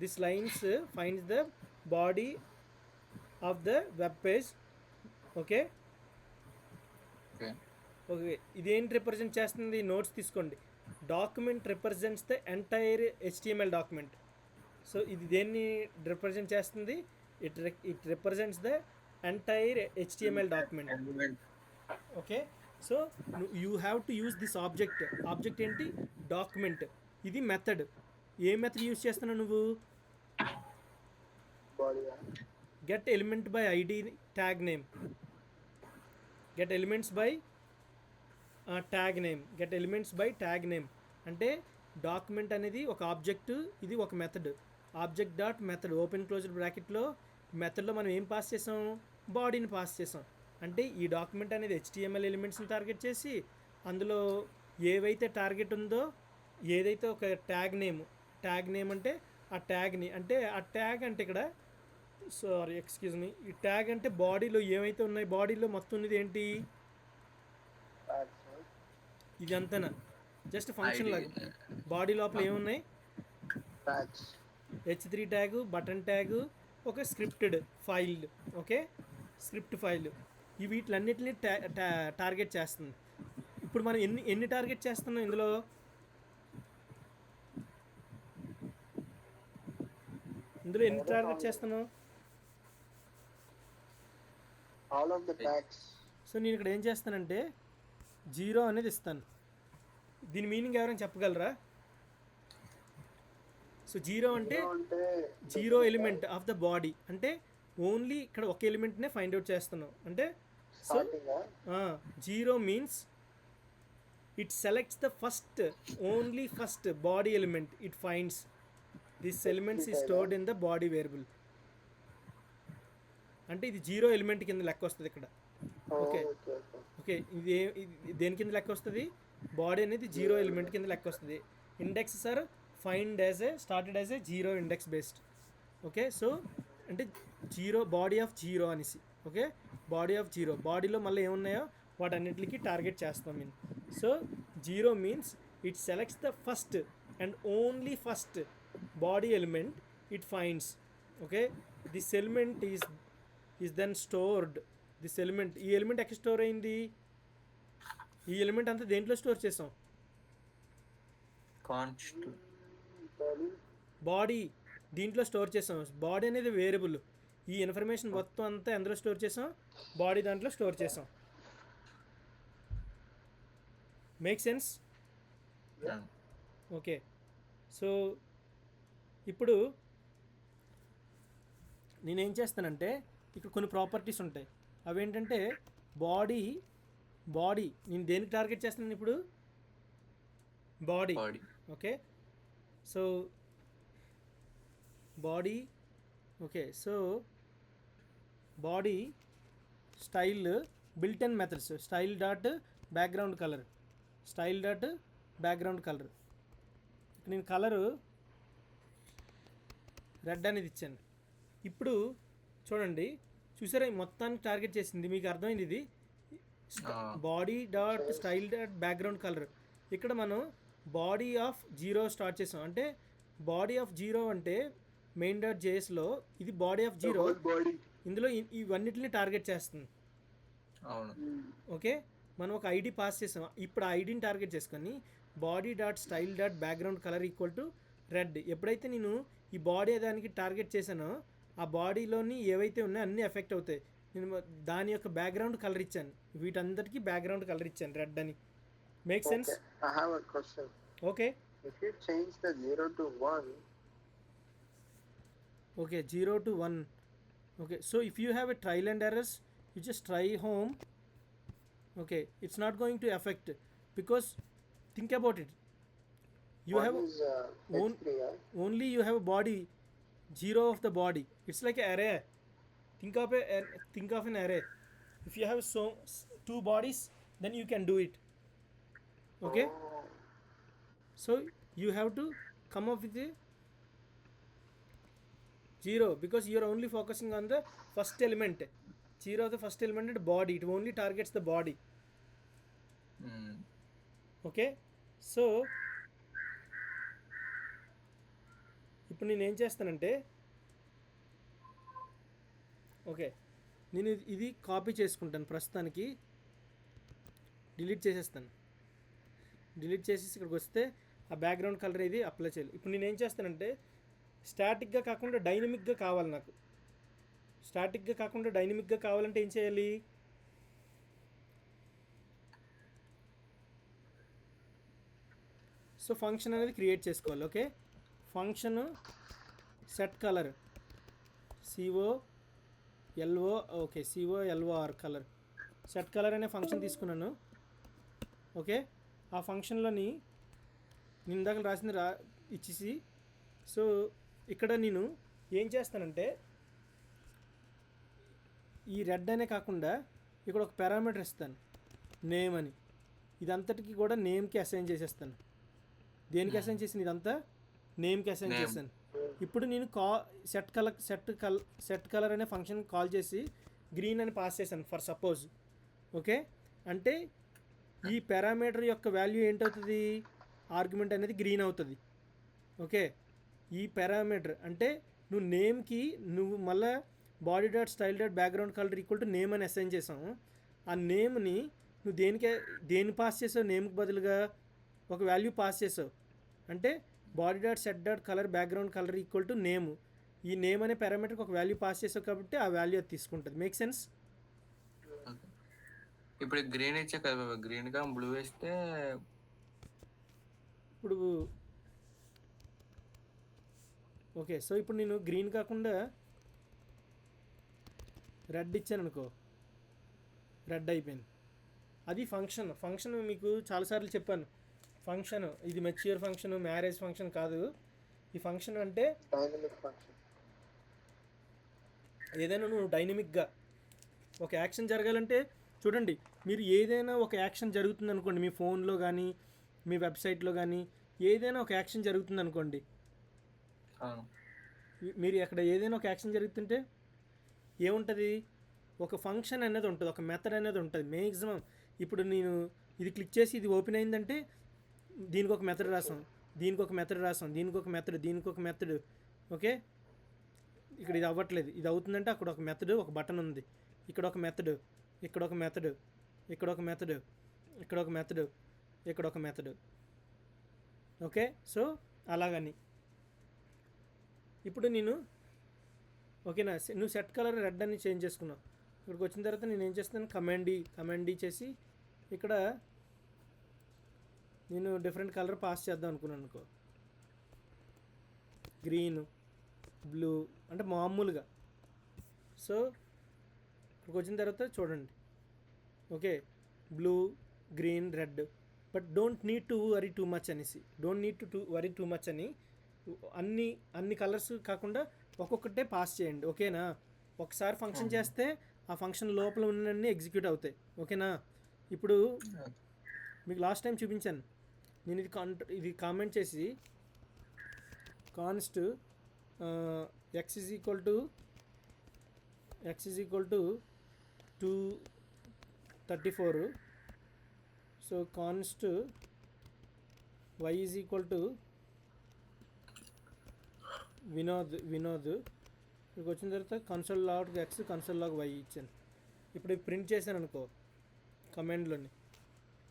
this lines finds the body of the web page. Okay okay okay, ఇదేంటి represent చేస్తుంది? Notes తీసుకోండి. Document represents the entire HTML document. So ఇది దేన్ని represent చేస్తుంది? It represents the entire HTML document. Okay, so you have to use this object. Object ఏంటి? Document. ఇది method. ఏ method use చేస్తున్నావు నువ్వు? Body get element by ID tag name. Get elements by tag name. Get elements by tag name అంటే document అనేది ఒక object, ఇది ఒక method. Object dot method open closed బ్రాకెట్లో మెథడ్లో మనం ఏం పాస్ చేసాం? బాడీని పాస్ చేసాం. అంటే ఈ డాక్యుమెంట్ అనేది హెచ్టిఎంఎల్ ఎలిమెంట్స్ని టార్గెట్ చేసి అందులో ఏవైతే టార్గెట్ ఉందో, ఏదైతే ఒక ట్యాగ్ నేమ్ అంటే ఆ ట్యాగ్ని, అంటే ఆ ట్యాగ్ అంటే ఇక్కడ ఎక్స్క్యూజ్ మీ, ఈ ట్యాగ్ అంటే బాడీలో ఏమైతే ఉన్నాయి, బాడీలో మొత్తం ఉన్నది ఏంటి? ఇది అంతేనా? జస్ట్ ఫంక్షన్ లాగా. బాడీ లోపల ఏమున్నాయి? Tags, H3 tag, button tag, ఒక scripted file. Okay, script file. ఈ వీటిలన్నిటిని టార్గెట్ చేస్తుంది. ఇప్పుడు మనం ఎన్ని టార్గెట్ చేస్తున్నాం ఇందులో? ఎన్ని టార్గెట్ చేస్తున్నాం? All of the tags. So నేను ఇక్కడ ఏం చేస్తానంటే 0 అనేది ఇస్తాను. దీని మీనింగ్ ఎవరైనా చెప్పగలరా? సో 0 అంటే zero element of the body, అంటే ఓన్లీ ఇక్కడ ఒక ఎలిమెంట్నే ఫైండ్ అవుట్ చేస్తున్నాం. అంటే so 0 means it selects the only first body element it finds. This elements ఈ stored in the body variable. అంటే ఇది 0 ఎలిమెంట్ కింద లెక్క వస్తుంది ఇక్కడ. ఓకే ఓకే, ఇది దేని కింద లెక్క వస్తుంది? బాడీ అనేది 0 ఎలిమెంట్ కింద లెక్క వస్తుంది. Indexes are started as a 0 index based. Okay, so అంటే 0 బాడీ ఆఫ్ 0 అనేసి. ఓకే, బాడీ ఆఫ్ 0, బాడీలో మళ్ళీ ఏమున్నాయో వాటన్నిటికి టార్గెట్ చేస్తాం మేము. So 0 means it selects the first and only first body element it finds. Okay, this element is then stored. This element, ఈ element ఎక్కడ స్టోర్ అయింది? ఈ ఎలిమెంట్ అంతా దేంట్లో స్టోర్ చేసాం? బాడీ దీంట్లో స్టోర్ చేసాం. బాడీ అనేది వేరియబుల్. ఈ ఇన్ఫర్మేషన్ మొత్తం అంతా ఎందులో స్టోర్ చేసాం? బాడీ దాంట్లో స్టోర్ చేసాం. Make sense? ఓకే, సో ఇప్పుడు నేనేం చేస్తానంటే ఇక్కడ కొన్ని ప్రాపర్టీస్ ఉంటాయి. అవేంటంటే బాడీ నేను దేనికి టార్గెట్ చేస్తున్నాను ఇప్పుడు? Body. Okay, so body. Okay, so body style built in methods style dot background colour. ఇక్కడ నేను కలరు రెడ్ అనేది ఇచ్చాను. ఇప్పుడు చూడండి, చూసారా మొత్తానికి టార్గెట్ చేసింది? మీకు అర్థమైంది ఇది? Body dot style dot background colour. ఇక్కడ మనం బాడీ ఆఫ్ 0 స్టార్ట్ చేసాం. అంటే బాడీ ఆఫ్ 0 అంటే మెయిన్ డాట్ జేఎస్లో ఇది బాడీ ఆఫ్ 0. ఇందులో ఇవన్నిటిని టార్గెట్ చేస్తుంది. ఓకే, మనం ఒక ఐడి పాస్ చేసాం. ఇప్పుడు ఆ ఐడిని టార్గెట్ చేసుకొని body dot style dot background colour equal to red. ఎప్పుడైతే నేను ఈ బాడీ దానికి టార్గెట్ చేశానో ఆ బాడీలోని ఏవైతే ఉన్నాయో అన్నీ ఎఫెక్ట్ అవుతాయి. నేను దాని యొక్క బ్యాక్గ్రౌండ్ కలర్ ఇచ్చాను, వీటందరికీ బ్యాక్గ్రౌండ్ కలర్ ఇచ్చాను రెడ్ అని. Make sense? Okay, I have a question. Okay If you change the 0 to 1, okay 0 to 1. Okay, so if you have a trial and errors, you just try home. Okay, it's not going to affect, because think about it, you 1 have is own- H3, yeah? only you have a body, 0 of the body, it's like an array. Think of an array. If you have two bodies, then you can do it. Okay, Oh, so you have to come up with a 0, because you are only focusing on the first element. 0 of the first element is body, it only targets the body. Okay, so ఇప్పుడు నేను ఏం చేస్తానంటే, okay నేను ఇది copy చేసుకుంటాను, ప్రస్తుతానికి delete చేసేస్తాను. Delete చేసేసి ఇక్కడికి వస్తే ఆ బ్యాక్గ్రౌండ్ కలర్ ఇది అప్లై చేయాలి. ఇప్పుడు నేను ఏం చేస్తానంటే, స్టాటిక్గా కాకుండా డైనమిక్గా కావాలి నాకు. స్టాటిక్గా కాకుండా డైనమిక్గా కావాలంటే ఏం చేయాలి? సో ఫంక్షన్ అనేది క్రియేట్ చేసుకోవాలి. Okay, function set colour COLO, okay COLOR colour, set colour అనే ఫంక్షన్ తీసుకున్నాను. ఓకే, ఆ ఫంక్షన్లోని నేను ఇందాక రాసింది ఇచ్చేసి, సో ఇక్కడ నేను ఏం చేస్తానంటే, ఈ రెడ్ అనే కాకుండా ఇక్కడ ఒక పారామీటర్ ఇస్తాను, నేమ్ అని. ఇదంతటికి కూడా నేమ్కి అసైన్ చేసేస్తాను. దేనికి అసైన్ చేసింది? ఇదంతా నేమ్కి అసైన్ Name. చేశాను. ఇప్పుడు నేను సెట్ కలర్ అనే ఫంక్షన్ కాల్ చేసి గ్రీన్ అని పాస్ చేశాను ఫర్ సపోజ్. ఓకే, అంటే ఈ పారామీటర్ యొక్క వాల్యూ ఏంటవుతుంది? ఆర్గ్యుమెంట్ అనేది గ్రీన్ అవుతుంది. ఓకే, ఈ పారామీటర్ అంటే నువ్వు నేమ్కి నువ్వు మళ్ళీ body dot style dot background colour equal to name అని అసైన్ చేసాము. ఆ నేమ్ని నువ్వు దేని పాస్ చేసావు? నేమ్కి బదులుగా ఒక వాల్యూ పాస్ చేసావు. అంటే body dot set dot colour background colour equal to name. ఈ నేమ్ అనే పారామీటర్కి ఒక వాల్యూ పాస్ చేసావు కాబట్టి ఆ వాల్యూ అది తీసుకుంటుంది. Make sense? ఇప్పుడు గ్రీన్ ఇచ్చా కదా బాబా, గ్రీన్ గా బ్లూ వేస్తే ఇప్పుడు ఓకే, సో ఇప్పుడు నేను గ్రీన్ కాకుండా రెడ్ ఇచ్చాను అనుకో, రెడ్ అయిపోయింది. అది ఫంక్షన్ మీకు చాలాసార్లు చెప్పాను. ఫంక్షన్ ఇది మెచ్యూర్ ఫంక్షన్, మ్యారేజ్ ఫంక్షన్ కాదు. ఈ ఫంక్షన్ అంటే dynamic function. ఏదైనా నువ్వు డైనమిక్గా ఒక యాక్షన్ జరగాలంటే, చూడండి, మీరు ఏదైనా ఒక యాక్షన్ జరుగుతుంది అనుకోండి, మీ ఫోన్లో కానీ మీ వెబ్సైట్లో కానీ ఏదైనా ఒక యాక్షన్ జరుగుతుంది అనుకోండి, మీరు అక్కడ ఏదైనా ఒక యాక్షన్ జరుగుతుంటే ఏముంటుంది? ఒక ఫంక్షన్ అనేది ఉంటుంది, ఒక మెథడ్ అనేది ఉంటుంది మ్యాక్సిమం. ఇప్పుడు నేను ఇది క్లిక్ చేసి ఇది ఓపెన్ అయిందంటే దీనికి ఒక మెథడ్ రాసాం, దీనికి ఒక మెథడ్ రాసాం, దీనికి ఒక మెథడ్, దీనికి ఒక మెథడ్. ఓకే, ఇక్కడ ఇది అవ్వట్లేదు, ఇది అవుతుందంటే అక్కడ ఒక మెథడ్, ఒక బటన్ ఉంది, ఇక్కడ ఒక మెథడ్, ఇక్కడ ఒక మెథడ్, ఇక్కడ ఒక మెథడ్, ఇక్కడ ఒక మెథడ్, ఇక్కడ ఒక మెథడ్. ఓకే, సో అలాగని ఇప్పుడు నేను ఓకేనా, నువ్వు సెట్ కలర్ రెడ్ అని చేంజ్ చేసుకున్నావు. ఇక్కడికి వచ్చిన తర్వాత నేను ఏం చేస్తాను? కమాండ్ డి చేసి ఇక్కడ నేను డిఫరెంట్ కలర్ పాస్ చేద్దాం అనుకున్నాను అనుకో, గ్రీన్, బ్లూ అంటే మామూలుగా. సో ఇక్కడికి వచ్చిన తర్వాత చూడండి, okay blue, green, red. But don't need to worry too much అనేసి, don't need to worry too much అని అన్ని కలర్స్ కాకుండా ఒక్కొక్కటే పాస్ చేయండి. ఓకేనా? ఒకసారి ఫంక్షన్ చేస్తే ఆ ఫంక్షన్ లోపల ఉన్నన్ని ఎగ్జిక్యూట్ అవుతాయి. ఓకేనా? ఇప్పుడు మీకు లాస్ట్ టైం చూపించాను నేను, ఇది కామెంట్ చేసి const x is equal to 234. So const y is equal to Vinod. ఇక్కడికి వచ్చిన తర్వాత console log x, console log y ఇచ్చాను. ఇప్పుడు ప్రింట్ చేశాను అనుకో కమాండ్లోని,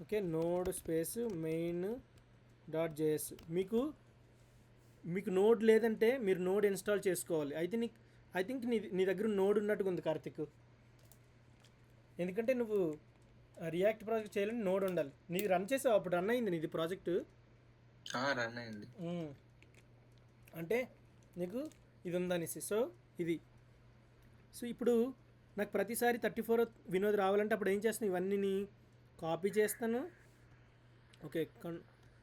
okay, node space main dot JS. మీకు నోడ్ లేదంటే మీరు నోడ్ ఇన్స్టాల్ చేసుకోవాలి. అయితే ఐ థింక్ నీ దగ్గర నోడ్ ఉన్నట్టుగా ఉంది కార్తిక్. ఎందుకంటే నువ్వు రియాక్ట్ ప్రాజెక్ట్ చేయాలని నోడ్ ఉండాలి. నీది రన్ చేసావు, అప్పుడు రన్ అయింది నీది ప్రాజెక్టు. రన్ అయింది. అంటే నీకు ఇది ఉందనేసి. సో ఇది. సో ఇప్పుడు నాకు ప్రతిసారి 34 వినోద్ రావాలంటే అప్పుడు ఏం చేస్తాను, ఇవన్నీ కాపీ చేస్తాను. ఓకే,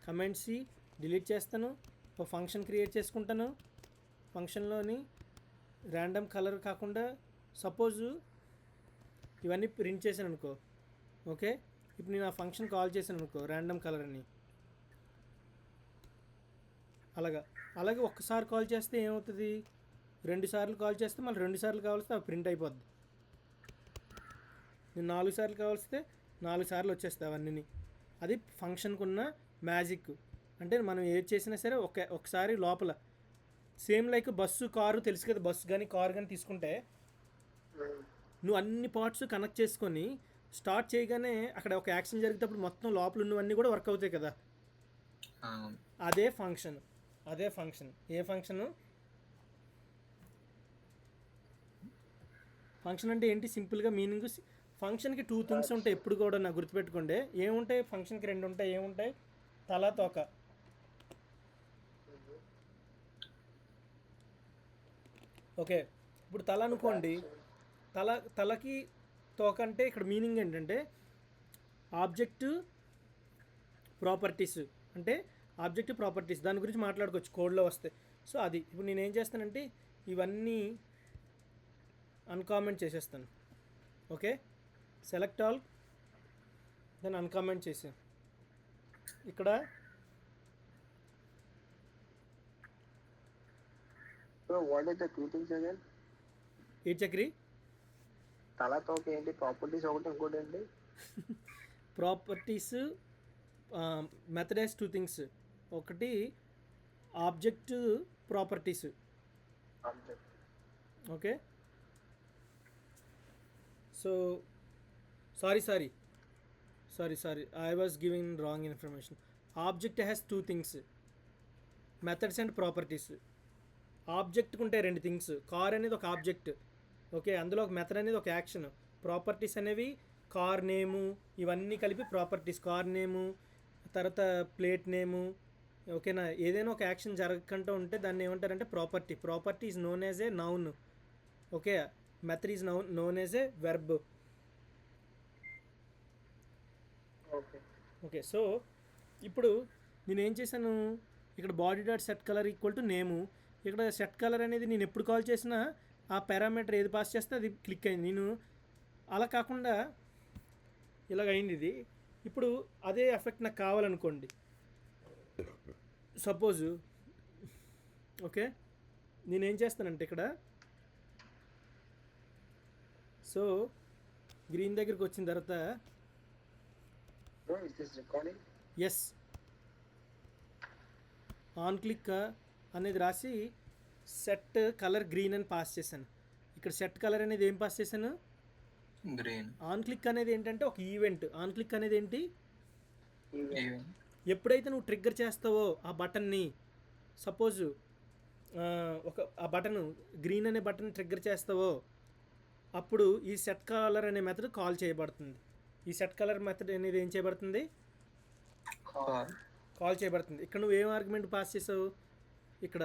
కమెంట్ సి డిలీట్ చేస్తాను, ఒక ఫంక్షన్ క్రియేట్ చేసుకుంటాను. ఫంక్షన్లోని ర్యాండమ్ కలర్ కాకుండా సపోజు ఇవన్నీ ప్రింట్ చేశాను అనుకో. ఓకే, ఇప్పుడు నేను ఆ ఫంక్షన్ కాల్ చేశాను అనుకో ర్యాండమ్ కలర్ అని. అలాగే ఒక్కసారి కాల్ చేస్తే ఏమవుతుంది, 2 సార్లు కాల్ చేస్తే మళ్ళీ 2 సార్లు కావాల్స్తే అవి ప్రింట్ అయిపోద్ది. నేను 4 సార్లు కావాల్స్తే 4 సార్లు వచ్చేస్తాయి అవన్నీ. అది ఫంక్షన్కి ఉన్న మ్యాజిక్. అంటే మనం ఏది చేసినా సరే ఒకసారి లోపల సేమ్ లైక్ బస్సు కారు తెలుసు కదా, బస్సు కానీ కారు కానీ తీసుకుంటే నువ్వు అన్ని పార్ట్స్ కనెక్ట్ చేసుకొని స్టార్ట్ చేయగానే అక్కడ ఒక యాక్షన్ జరిగేటప్పుడు మొత్తం లోపల ఉన్నవన్నీ కూడా వర్క్ అవుతాయి కదా. అదే ఫంక్షన్. ఏ ఫంక్షను? ఫంక్షన్ అంటే ఏంటి, సింపుల్గా మీనింగ్. ఫంక్షన్కి 2 థింగ్స్ ఉంటాయి ఎప్పుడు కూడా, నాకు గుర్తుపెట్టుకోండి. ఏముంటాయి ఫంక్షన్కి? 2 ఉంటాయి. ఏముంటాయి? తల, తోక. ఓకే, ఇప్పుడు తల అనుకోండి. తలకి తోక అంటే ఇక్కడ మీనింగ్ ఏంటంటే ఆబ్జెక్ట్ ప్రాపర్టీస్. అంటే ఆబ్జెక్ట్ ప్రాపర్టీస్ దాని గురించి మాట్లాడుకోవచ్చు కోడ్లో వస్తే. సో అది ఇప్పుడు నేను ఏం చేస్తానంటే ఇవన్నీ అన్కామెంట్ చేసేస్తాను. Okay, select all, then uncomment చేసాను. ఇక్కడ what are the 2 things again? ఏ చక్రి? తలతో ఏంటి ప్రాపర్టీస్ ఒకటి, ఇంకోటి ఏంటి? Properties method has 2 things. ఒకటి object properties. Okay, so sorry I was giving wrong information. Object has 2 things, methods and properties. ఆబ్జెక్ట్కి ఉంటాయి 2 థింగ్స్. కార్ అనేది ఒక ఆబ్జెక్ట్. ఓకే, అందులో ఒక మెథడ్ అనేది ఒక యాక్షన్. ప్రాపర్టీస్ అనేవి కార్ నేము, ఇవన్నీ కలిపి ప్రాపర్టీస్. కార్ నేము, తర్వాత ప్లేట్ నేము. ఓకేనా, ఏదైనా ఒక యాక్షన్ జరగకుండా ఉంటే దాన్ని ఏమంటారంటే property. Property is known as a noun. Okay, method is known as a verb. Okay, so ఇప్పుడు నేను ఏం చేశాను, ఇక్కడ body dot set colour equal to name. ఇక్కడ సెట్ కలర్ అనేది నేను ఎప్పుడు కాల్ చేసినా ఆ పారామీటర్ ఏది పాస్ చేస్తే అది క్లిక్ అయింది. నేను అలా కాకుండా ఇలాగ అయింది ఇది. ఇప్పుడు అదే ఎఫెక్ట్ నాకు కావాలనుకోండి, సపోజు. ఓకే, నేనేం చేస్తానంటే ఇక్కడ సో గ్రీన్ దగ్గరికి వచ్చిన తర్వాత ఎస్ ఆన్ క్లిక్ అనేది రాసి సెట్ కలర్ గ్రీన్ అని పాస్ చేశాను. ఇక్కడ సెట్ కలర్ అనేది ఏం పాస్ చేశాను? గ్రీన్. ఆన్ క్లిక్ అనేది ఏంటంటే ఒక ఈవెంట్. ఆన్ క్లిక్ అనేది ఏంటి? ఎప్పుడైతే నువ్వు ట్రిగ్గర్ చేస్తావో ఆ బటన్ని, సపోజ్ ఆ బటన్ గ్రీన్ అనే బటన్ ట్రిగ్గర్ చేస్తావో అప్పుడు ఈ సెట్ కలర్ అనే మెథడ్ కాల్ చేయబడుతుంది. ఈ సెట్ కలర్ మెథడ్ అనేది ఏం చేయబడుతుంది? కాల్ చేయబడుతుంది. ఇక్కడ నువ్వు ఏం ఆర్గ్యుమెంట్ పాస్ చేసావు? ఇక్కడ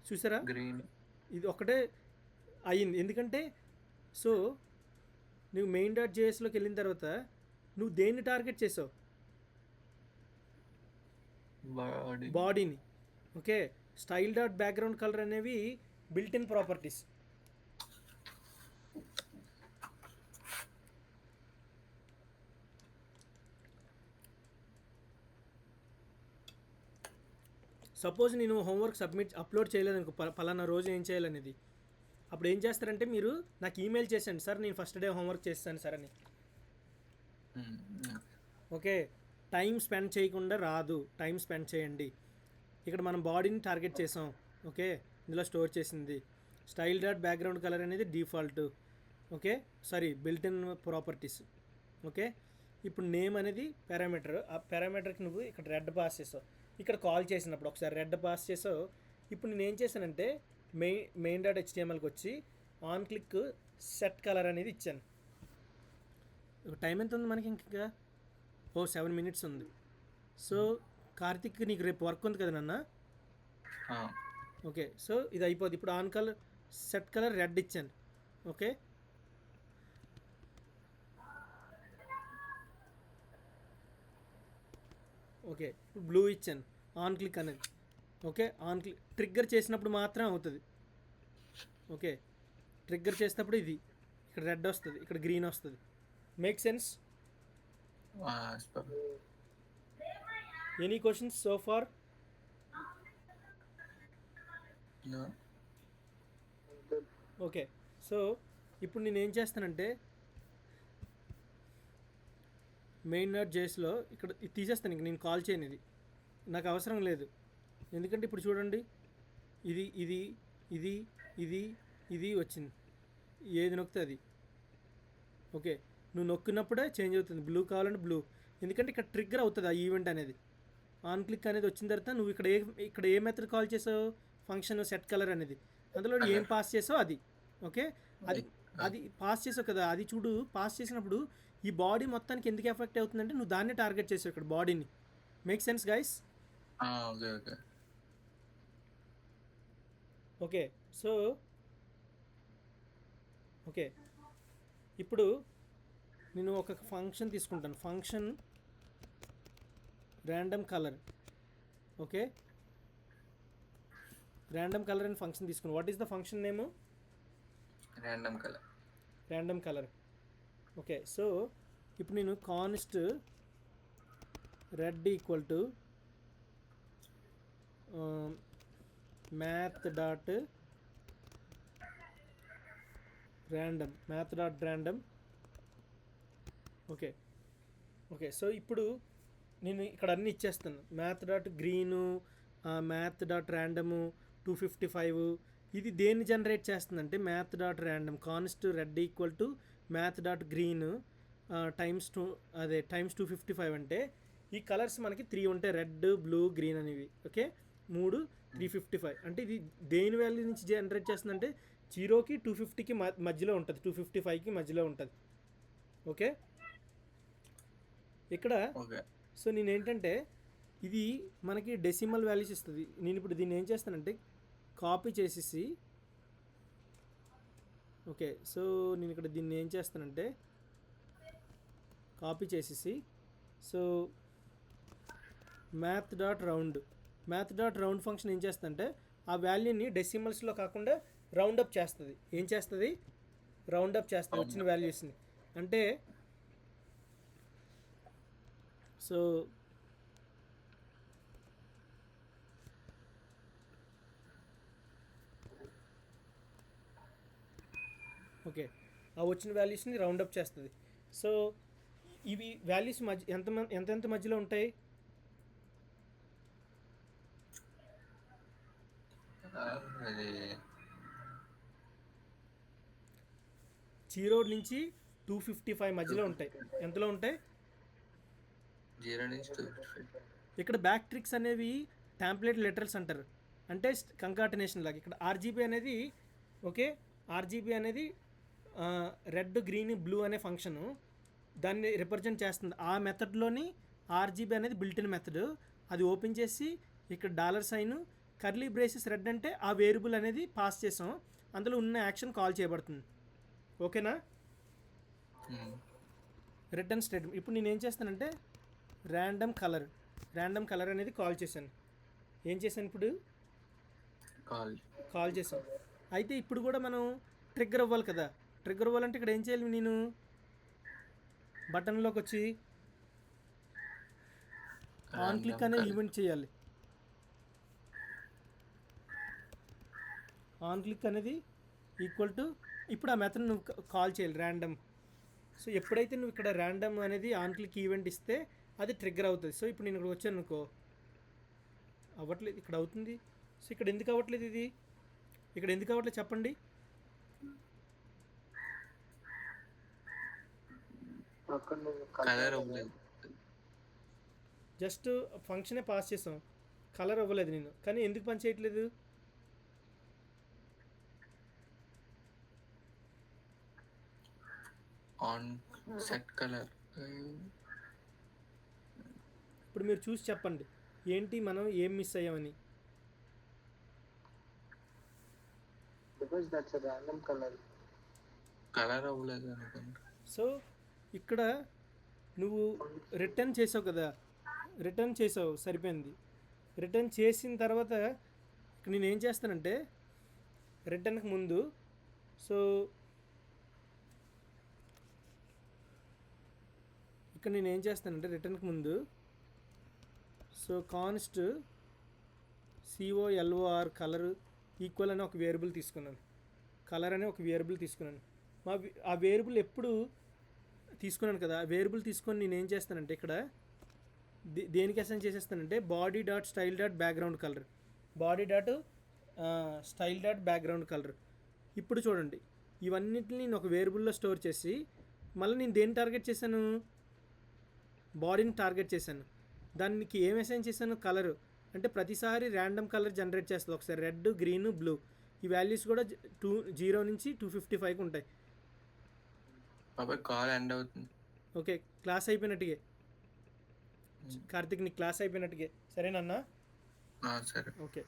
చూసారా, గ్రీన్. ఇది ఒకటే అయ్యింది. ఎందుకంటే సో నువ్వు మెయిన్ డాట్ జేఎస్లోకి వెళ్ళిన తర్వాత నువ్వు దేన్ని టార్గెట్ చేసావు? బాడీని. Okay, style dot background colour అనేవి బిల్ట్ ఇన్ ప్రాపర్టీస్. సపోజ్ నేను హోంవర్క్ అప్లోడ్ చేయలేదనుకో, పలానా రోజు ఏం చేయాలనేది, అప్పుడు ఏం చేస్తారంటే మీరు నాకు ఈమెయిల్ చేసండి సార్, నేను ఫస్ట్ డే హోంవర్క్ చేస్తాను సార్ అని. ఓకే, టైం స్పెండ్ చేయకుండా రాదు, టైం స్పెండ్ చేయండి. ఇక్కడ మనం బాడీని టార్గెట్ చేసాం. ఓకే, ఇందులో స్టోర్ చేసింది. స్టైల్ డాట్ బ్యాక్గ్రౌండ్ కలర్ అనేది default. Okay, sorry built in properties. Okay, ఇప్పుడు నేమ్ అనేది పారామీటర్. ఆ పారామీటర్కి నువ్వు ఇక్కడ రెడ్ పాస్ చేసావు. ఇక్కడ కాల్ చేసినప్పుడు ఒకసారి రెడ్ పాస్ చేసావు. ఇప్పుడు నేను ఏం చేశానంటే మెయిన్ డాట్ హెచ్టిఎంఎల్కి వచ్చి ఆన్ క్లిక్ సెట్ కలర్ అనేది ఇచ్చాను. టైం ఎంత ఉంది మనకి ఇంకా? ఓ 7 minutes ఉంది. సో కార్తిక్ నీకు రేపు వర్క్ ఉంది కదా నాన్న? ఓకే, సో ఇది అయిపోద్ది. ఇప్పుడు on colour set colour red ఇచ్చాను. ఓకే, ఓకే ఇప్పుడు బ్లూ ఇచ్చాను. ఆన్ క్లిక్ అనేది ఓకే, ఆన్ క్లిక్ ట్రిగ్గర్ చేసినప్పుడు మాత్రం అవుతుంది. ఓకే, ట్రిగ్గర్ చేసినప్పుడు ఇది ఇక్కడ రెడ్ వస్తుంది, ఇక్కడ గ్రీన్ వస్తుంది. Make sense? Any questions so far? Okay, so ఇప్పుడు నేను ఏం చేస్తానంటే మెయిన్ నోట్ జేస్లో ఇక్కడ ఇది తీసేస్తాను. ఇంక నేను కాల్ చేయను, ఇది నాకు అవసరం లేదు. ఎందుకంటే ఇప్పుడు చూడండి, ఇది ఇది ఇది ఇది ఇది వచ్చింది, ఏది నొక్కితే అది. ఓకే, నువ్వు నొక్కినప్పుడే చేంజ్ అవుతుంది. బ్లూ కావాలంటే బ్లూ, ఎందుకంటే ఇక్కడ ట్రిగ్గర్ అవుతుంది ఆ ఈవెంట్ అనేది. ఆన్ క్లిక్ అనేది వచ్చిన తర్వాత నువ్వు ఇక్కడ ఏ మెథడ్ కాల్ చేసావు, ఫంక్షన్ సెట్ కలర్ అనేది, అందులో ఏం పాస్ చేసావు అది. ఓకే, అది అది పాస్ చేసావు కదా, అది చూడు. పాస్ చేసినప్పుడు ఈ బాడీ మొత్తానికి ఎందుకు ఎఫెక్ట్ అవుతుందంటే నువ్వు దాన్ని టార్గెట్ చేసావు ఇక్కడ బాడీని. Make sense guys? Okay okay okay, so okay ఇప్పుడు నేను ఒక ఫంక్షన్ తీసుకుంటాను. Function random colour. Okay, random colour అని ఫంక్షన్ తీసుకున్నాను. What is the function name? Random colour. Okay, so ఇప్పుడు నేను const red equal to math dot random. Okay, okay so ఇప్పుడు నేను ఇక్కడ అన్నీ ఇచ్చేస్తాను. Math dot green, math dot random 255. ఇది దేన్ని జనరేట్ చేస్తుందంటే math dot random const red equal to math dot green times 255. అంటే ఈ కలర్స్ మనకి 3 ఉంటాయి, రెడ్ బ్లూ గ్రీన్ అనేవి. ఓకే, 3 355. అంటే ఇది దేని వాల్యూ నుంచి జనరేట్ చేస్తుందంటే 0కి 250కి మధ్యలో ఉంటుంది, 255కి మధ్యలో ఉంటుంది. ఓకే, ఇక్కడ సో నేను ఏంటంటే ఇది మనకి డెసిమల్ వాల్యూస్ ఇస్తుంది. నేను ఇప్పుడు దీన్ని ఏం చేస్తానంటే కాపీ చేసేసి, ఓకే సో నేను ఇక్కడ దీన్ని ఏం చేస్తానంటే కాపీ చేసేసి, so math dot round function ఏం చేస్తుందంటే ఆ వాల్యూని డెసిమల్స్లో కాకుండా రౌండ్ అప్ చేస్తుంది. ఏం చేస్తుంది? రౌండ్ అప్ చేస్తుంది వచ్చిన వాల్యూస్ని. అంటే సో ఓకే, ఆ వచ్చిన వాల్యూస్ని రౌండ్ అప్ చేస్తుంది. సో ఇవి వాల్యూస్ ఎంత మధ్యలో ఉంటాయి? అది 0 నుంచి 255 మధ్యలో ఉంటాయి. ఎంతలో ఉంటాయి? 0 నుంచి 255. ఇక్కడ బ్యాక్ ట్రిక్స్ అనేవి టాంప్లెట్ లెటర్స్ అంటారు, అంటే కంకాటినేషన్ లాగా. ఇక్కడ ఆర్జీబీ అనేది ఓకే, ఆర్జీబీ అనేది రెడ్ గ్రీన్ బ్లూ అనే ఫంక్షను దాన్ని రిప్రజెంట్ చేస్తుంది. ఆ మెథడ్లోని ఆర్జీబీ అనేది బిల్టిన్ మెథడ్. అది ఓపెన్ చేసి ఇక్కడ $సైన్ కర్లీ బ్రేసెస్ రెడ్ అంటే ఆ వేరియబుల్ అనేది పాస్ చేసాం, అందులో ఉన్న యాక్షన్ కాల్ చేయబడుతుంది. ఓకేనా? Return statement. ఇప్పుడు నేను ఏం చేస్తానంటే ర్యాండమ్ కలర్ అనేది కాల్ చేశాను. ఏం చేశాను? ఇప్పుడు కాల్ చేసాం. అయితే ఇప్పుడు కూడా మనం ట్రిగ్గర్ అవ్వాలి కదా. ట్రిగ్గర్ అవ్వాలంటే ఇక్కడ ఏం చేయాలి? నేను బటన్లోకి వచ్చి ఆన్ క్లిక్ అనేది ఈవెంట్ చేయాలి. ఆన్ క్లిక్ అనేది ఈక్వల్ టు ఇప్పుడు ఆ మెథడ్ నువ్వు కాల్ చేయాలి ర్యాండమ్. సో ఎప్పుడైతే నువ్వు ఇక్కడ ర్యాండమ్ అనేది ఆన్ క్లిక్ ఈవెంట్ ఇస్తే అది ట్రిగ్గర్ అవుతుంది. సో ఇప్పుడు నేను ఇక్కడ వచ్చాను అనుకో, అవ్వట్లేదు, ఇక్కడ అవుతుంది. సో ఇక్కడ ఎందుకు అవ్వట్లేదు? ఇది ఇక్కడ ఎందుకు అవ్వట్లేదు చెప్పండి? జస్ట్ ఫంక్షనే పాస్ చేసాం, కలర్ అవ్వలేదు నేను. కానీ ఎందుకు పని చేయట్లేదు? On set colour. ఇప్పుడు మీరు చూసి చెప్పండి ఏంటి మనం ఏం మిస్ అయ్యామని. Because that's a random colour. Colour అవ్వలేదు అనుకుంటా. సో ఇక్కడ నువ్వు రిటర్న్ చేసావు కదా, రిటర్న్ చేసావు సరిపోయింది. రిటర్న్ చేసిన తర్వాత ఇక్కడ నేను ఏం చేస్తానంటే రిటర్న్కి ముందు సో ఇక్కడ నేను ఏం చేస్తానంటే రిటర్న్కి ముందు so const COLOR colour equal అని ఒక వేరియబుల్ తీసుకున్నాను. కలర్ అనే ఒక వేరియబుల్ తీసుకున్నాను. ఆ వేరియబుల్ ఎప్పుడు తీసుకున్నాను కదా, ఆ వేరియబుల్ తీసుకొని నేను ఏం చేస్తానంటే ఇక్కడ దేనికి అసైన్ చేసేస్తానంటే body dot style dot background colour, body dot style dot background colour. ఇప్పుడు చూడండి ఇవన్నిటిని నేను ఒక వేరియబుల్లో స్టోర్ చేసి మళ్ళీ నేను దేన్ని టార్గెట్ చేశాను, బాడీని టార్గెట్ చేశాను. దానికి ఏం అసైన్ చేశాను, కలరు. అంటే ప్రతిసారి ర్యాండమ్ కలర్ జనరేట్ చేస్తుంది. ఒకసారి రెడ్, గ్రీన్, బ్లూ ఈ వాల్యూస్ కూడా 0 నుంచి 255 ఉంటాయి. బాబాయ్ కాల్ ఎండ్ అవుతుంది. ఓకే క్లాస్ అయిపోయినట్టుగా కార్తిక్, నీ క్లాస్ అయిపోయినట్టుగా సరేనన్నా. సరే. ఓకే.